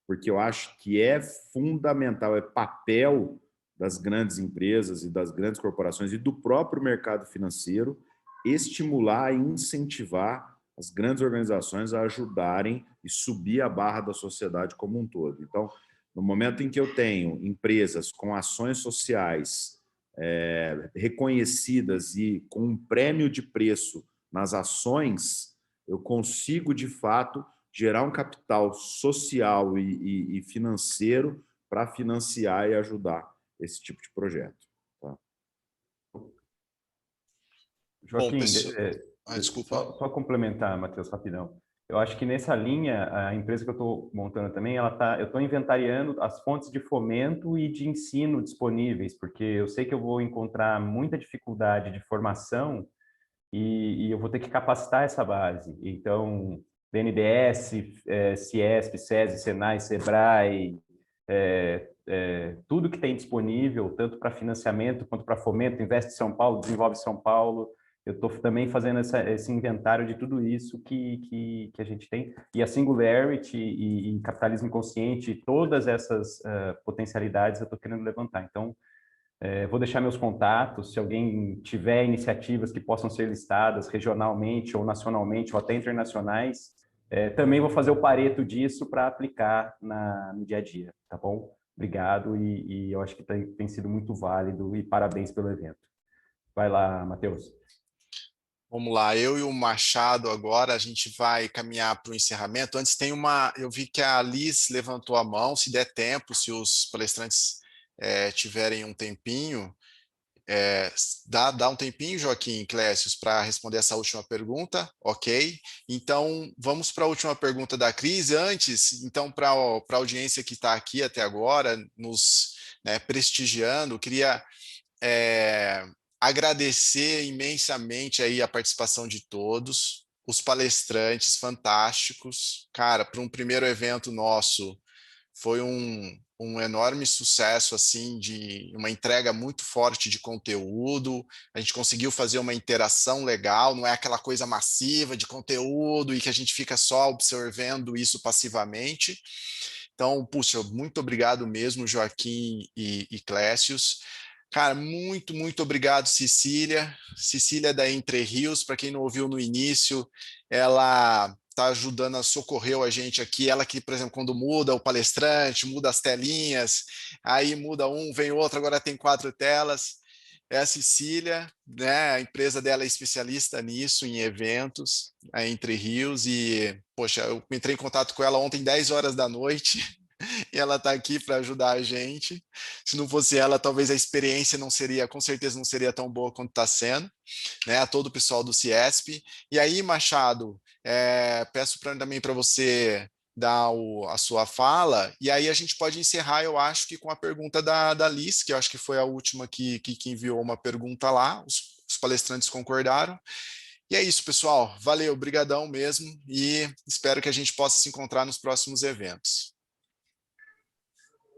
porque eu acho que é fundamental, é papel das grandes empresas e das grandes corporações e do próprio mercado financeiro estimular e incentivar as grandes organizações a ajudarem e subir a barra da sociedade como um todo. Então, no momento em que eu tenho empresas com ações sociais reconhecidas e com um prêmio de preço nas ações, eu consigo, de fato, gerar um capital social e financeiro para financiar e ajudar esse tipo de projeto. Tá? Joaquim, Bom, pessoal... desculpa. Só complementar, Matheus, rapidão. Eu acho que nessa linha, a empresa que eu estou montando também, eu estou inventariando as fontes de fomento e de ensino disponíveis, porque eu sei que eu vou encontrar muita dificuldade de formação e eu vou ter que capacitar essa base. Então, BNDES, Ciesp, SESI, Senai, Sebrae, tudo que tem disponível, tanto para financiamento quanto para fomento, Investe São Paulo, Desenvolve São Paulo. Eu estou também fazendo esse inventário de tudo isso que a gente tem. E a Singularity e Capitalismo Consciente, todas essas potencialidades eu estou querendo levantar. Então, vou deixar meus contatos, se alguém tiver iniciativas que possam ser listadas regionalmente ou nacionalmente ou até internacionais, também vou fazer o pareto disso para aplicar no dia a dia, tá bom? Obrigado e eu acho que tem sido muito válido e parabéns pelo evento. Vai lá, Matheus. Vamos lá, eu e o Machado agora, a gente vai caminhar para o encerramento. Antes eu vi que a Liz levantou a mão, se der tempo, se os palestrantes tiverem um tempinho, dá um tempinho, Joaquim Clécius, para responder essa última pergunta, ok? Então, vamos para a última pergunta da Cris. Antes, então, para a audiência que está aqui até agora, nos prestigiando, queria agradecer imensamente aí a participação de todos, os palestrantes fantásticos. Cara, para um primeiro evento nosso, foi um enorme sucesso, assim, de uma entrega muito forte de conteúdo. A gente conseguiu fazer uma interação legal, não é aquela coisa massiva de conteúdo e que a gente fica só observando isso passivamente. Então, puxa, muito obrigado mesmo, Joaquim e Clécius. Cara, muito, muito obrigado, Cecília. Cecília da Entre Rios, para quem não ouviu no início, ela está ajudando, socorreu a gente aqui. Ela que, por exemplo, quando muda o palestrante, muda as telinhas, aí muda um, vem outro, agora tem 4 telas. É a Cecília, né? A empresa dela é especialista nisso, em eventos, a Entre Rios, e, poxa, eu entrei em contato com ela ontem, 10 horas da noite, e ela está aqui para ajudar a gente. Se não fosse ela, talvez a experiência não seria, com certeza não seria tão boa quanto está sendo, né? A todo o pessoal do Ciesp. E aí, Machado, peço também para você dar a sua fala, e aí a gente pode encerrar, eu acho que com a pergunta da Liz, que eu acho que foi a última que enviou uma pergunta lá, os palestrantes concordaram. E é isso, pessoal. Valeu, brigadão mesmo, e espero que a gente possa se encontrar nos próximos eventos.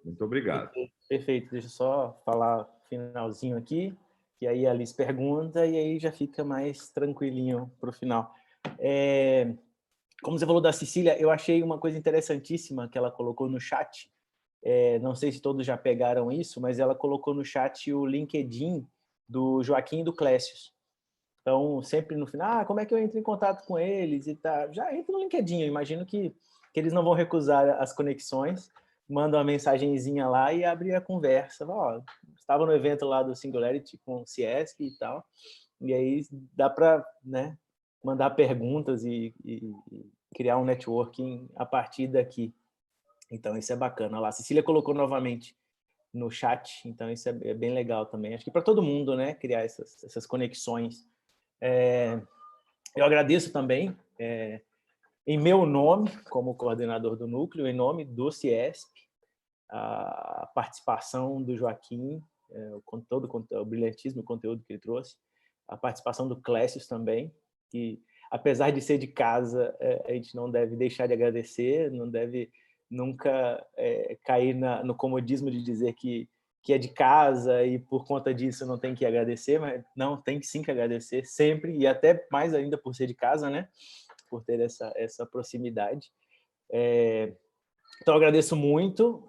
Muito obrigado. Perfeito. Deixa eu só falar finalzinho aqui, que aí a Liz pergunta e aí já fica mais tranquilinho para o final. Como você falou da Cecília, eu achei uma coisa interessantíssima que ela colocou no chat. Não sei se todos já pegaram isso, mas ela colocou no chat o LinkedIn do Joaquim e do Clécius. Então, sempre no final, como é que eu entro em contato com eles? E tá, já entra no LinkedIn, eu imagino que eles não vão recusar as conexões, manda uma mensagenzinha lá e abre a conversa. Estava no evento lá do Singularity com o Ciesc e tal, e aí dá para, né, mandar perguntas e criar um networking a partir daqui. Então, isso é bacana. Lá, a Cecília colocou novamente no chat, então isso é bem legal também. Acho que para todo mundo, né, criar essas conexões. Eu agradeço também, em meu nome, como coordenador do núcleo, em nome do Ciesp, a participação do Joaquim, o brilhantismo, o conteúdo que ele trouxe, a participação do Clécius também, que apesar de ser de casa, a gente não deve deixar de agradecer, não deve nunca cair no comodismo de dizer que é de casa e por conta disso não tem que agradecer, mas não, tem sim que agradecer sempre, e até mais ainda por ser de casa, né? Por ter essa proximidade. Então, eu agradeço muito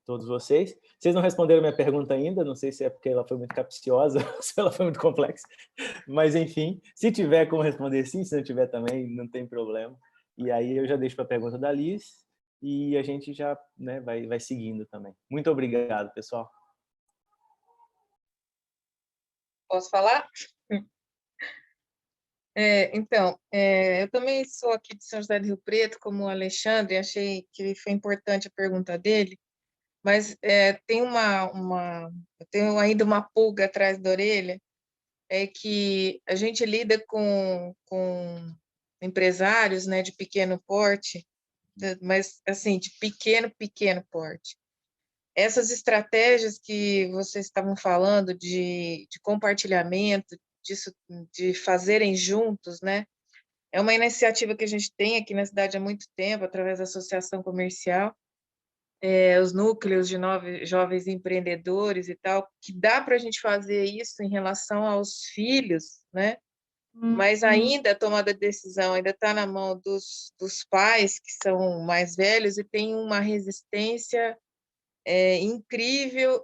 todos vocês. Vocês não responderam minha pergunta ainda, não sei se é porque ela foi muito capciosa, se ela foi muito complexa, mas, enfim, se tiver como responder sim, se não tiver também, não tem problema. E aí eu já deixo para a pergunta da Liz e a gente já, né, vai seguindo também. Muito obrigado, pessoal. Posso falar? Então, eu também sou aqui de São José do Rio Preto, como o Alexandre, achei que foi importante a pergunta dele, mas eu tenho ainda uma pulga atrás da orelha, é que a gente lida com empresários, né, de pequeno porte, mas, assim, de pequeno porte. Essas estratégias que vocês estavam falando de compartilhamento, disso, de fazerem juntos, né? É uma iniciativa que a gente tem aqui na cidade há muito tempo, através da Associação Comercial, os núcleos de jovens empreendedores e tal, que dá para a gente fazer isso em relação aos filhos, né? Mas ainda a tomada de decisão ainda está na mão dos pais, que são mais velhos, e tem uma resistência incrível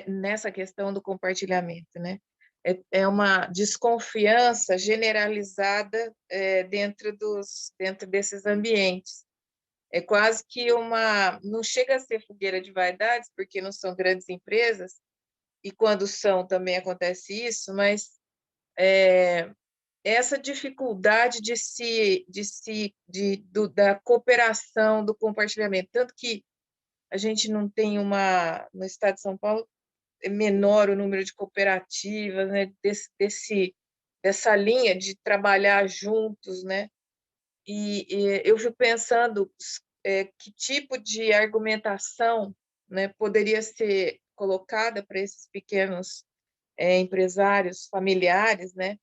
nessa questão do compartilhamento, né? É uma desconfiança generalizada dentro desses ambientes. É quase que não chega a ser fogueira de vaidades, porque não são grandes empresas, e quando são também acontece isso, mas essa dificuldade da cooperação, do compartilhamento, tanto que a gente não tem no estado de São Paulo, é menor o número de cooperativas, né, dessa linha de trabalhar juntos, né? E eu fico pensando que tipo de argumentação, né, poderia ser colocada para esses pequenos empresários familiares, né,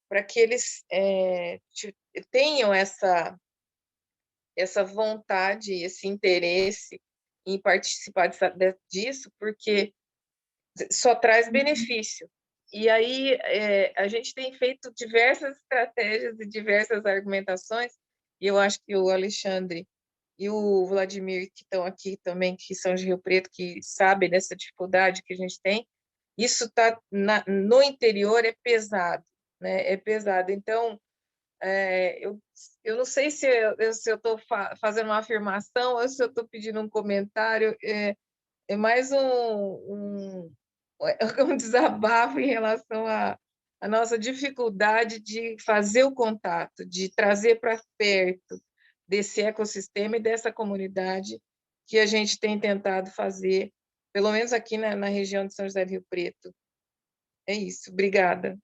para que eles tenham essa vontade, esse interesse em participar disso, porque só traz benefício. E aí a gente tem feito diversas estratégias e diversas argumentações, e eu acho que o Alexandre e o Vladimir, que estão aqui também, que são de Rio Preto, que sabem dessa dificuldade que a gente tem, isso está no interior, é pesado, né? É pesado. Então, eu não sei se eu estou fazendo uma afirmação ou se eu estou pedindo um comentário, é mais um desabafo em relação à nossa dificuldade de fazer o contato, de trazer para perto desse ecossistema e dessa comunidade que a gente tem tentado fazer, pelo menos aqui na região de São José do Rio Preto. É isso, obrigada.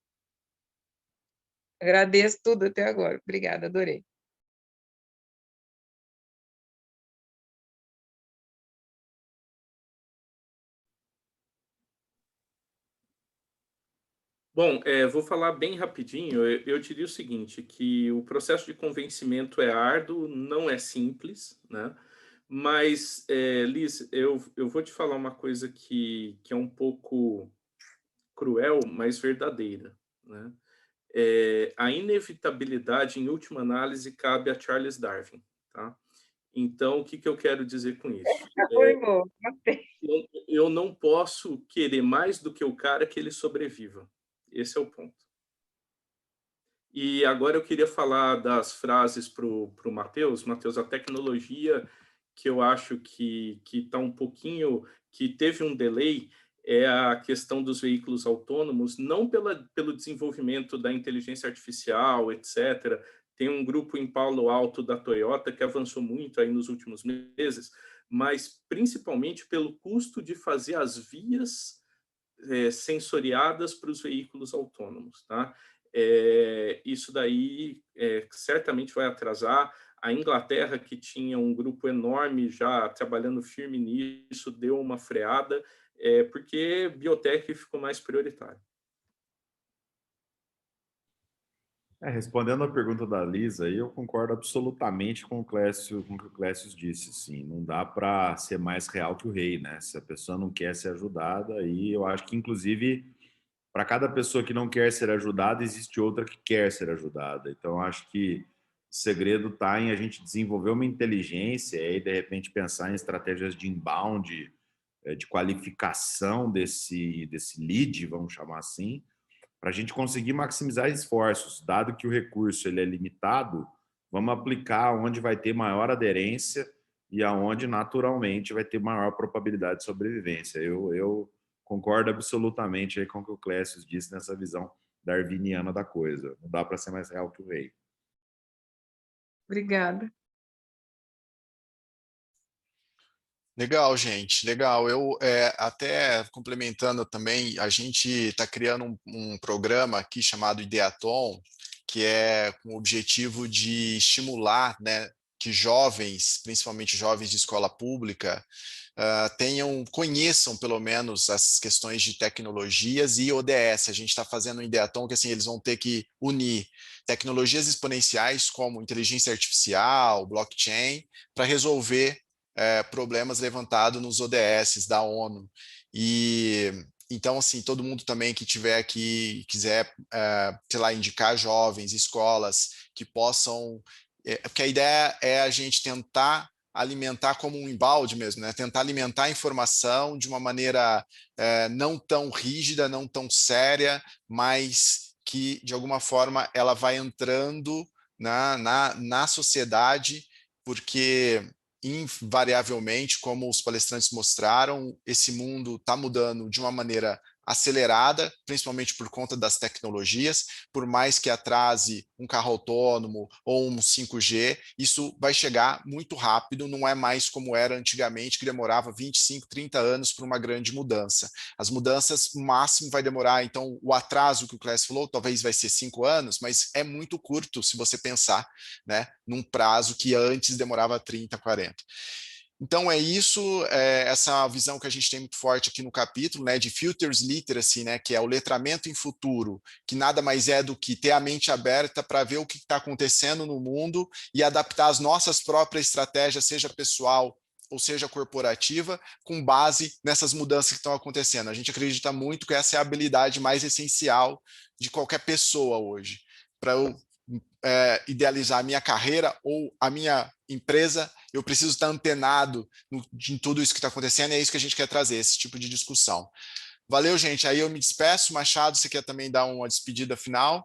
Agradeço tudo até agora. Obrigada, adorei. Bom, vou falar bem rapidinho. Eu diria o seguinte, que o processo de convencimento é árduo, não é simples, né? Mas, Liz, eu vou te falar uma coisa que é um pouco cruel, mas verdadeira, né? A inevitabilidade, em última análise, cabe a Charles Darwin, tá? Então, o que eu quero dizer com isso? Eu não posso querer mais do que o cara que ele sobreviva. Esse é o ponto. E agora eu queria falar das frases para o Matheus. Matheus, a tecnologia que eu acho que está um pouquinho, que teve um delay, é a questão dos veículos autônomos, não pelo desenvolvimento da inteligência artificial, etc. Tem um grupo em Palo Alto da Toyota que avançou muito aí nos últimos meses, mas principalmente pelo custo de fazer as vias sensoriadas para os veículos autônomos, tá? Isso daí certamente vai atrasar. A Inglaterra, que tinha um grupo enorme já trabalhando firme nisso, deu uma freada, porque biotech ficou mais prioritário. Respondendo a pergunta da Lisa, aí eu concordo absolutamente com o que o Clécio disse. Sim, não dá para ser mais real que o rei, né? Se a pessoa não quer ser ajudada, aí eu acho que, inclusive, para cada pessoa que não quer ser ajudada, existe outra que quer ser ajudada. Então, eu acho que o segredo está em a gente desenvolver uma inteligência e, de repente, pensar em estratégias de inbound, de qualificação desse lead, vamos chamar assim, para a gente conseguir maximizar esforços. Dado que o recurso ele é limitado, vamos aplicar onde vai ter maior aderência e aonde naturalmente vai ter maior probabilidade de sobrevivência. Eu concordo absolutamente aí com o que o Clécio disse nessa visão darwiniana da coisa. Não dá para ser mais real que o rei. Obrigada. Legal, gente, legal. Eu até complementando também, a gente está criando um programa aqui chamado Ideaton, que é com o objetivo de estimular, né, que jovens, principalmente jovens de escola pública, conheçam pelo menos as questões de tecnologias e ODS. A gente está fazendo um Ideaton que assim, eles vão ter que unir tecnologias exponenciais como inteligência artificial, blockchain, para resolver problemas levantados nos ODS da ONU. E então, assim, todo mundo também que tiver aqui, quiser, sei lá, indicar jovens, escolas que possam, porque a ideia é a gente tentar alimentar como um embalde mesmo, né? Tentar alimentar a informação de uma maneira não tão rígida, não tão séria, mas que, de alguma forma, ela vai entrando na sociedade, porque invariavelmente, como os palestrantes mostraram, esse mundo está mudando de uma maneira acelerada, principalmente por conta das tecnologias. Por mais que atrase um carro autônomo ou um 5G, isso vai chegar muito rápido, não é mais como era antigamente, que demorava 25, 30 anos para uma grande mudança. As mudanças, o máximo vai demorar, então o atraso que o Clécio falou, talvez vai ser 5 anos, mas é muito curto se você pensar, né, num prazo que antes demorava 30, 40. Então é isso, essa visão que a gente tem muito forte aqui no capítulo, né, de Futures Literacy, né, que é o letramento em futuro, que nada mais é do que ter a mente aberta para ver o que está acontecendo no mundo e adaptar as nossas próprias estratégias, seja pessoal ou seja corporativa, com base nessas mudanças que estão acontecendo. A gente acredita muito que essa é a habilidade mais essencial de qualquer pessoa hoje. Para eu idealizar a minha carreira ou a minha empresa, eu preciso estar antenado em tudo isso que está acontecendo, e é isso que a gente quer trazer, esse tipo de discussão. Valeu, gente. Aí eu me despeço. Machado, você quer também dar uma despedida final?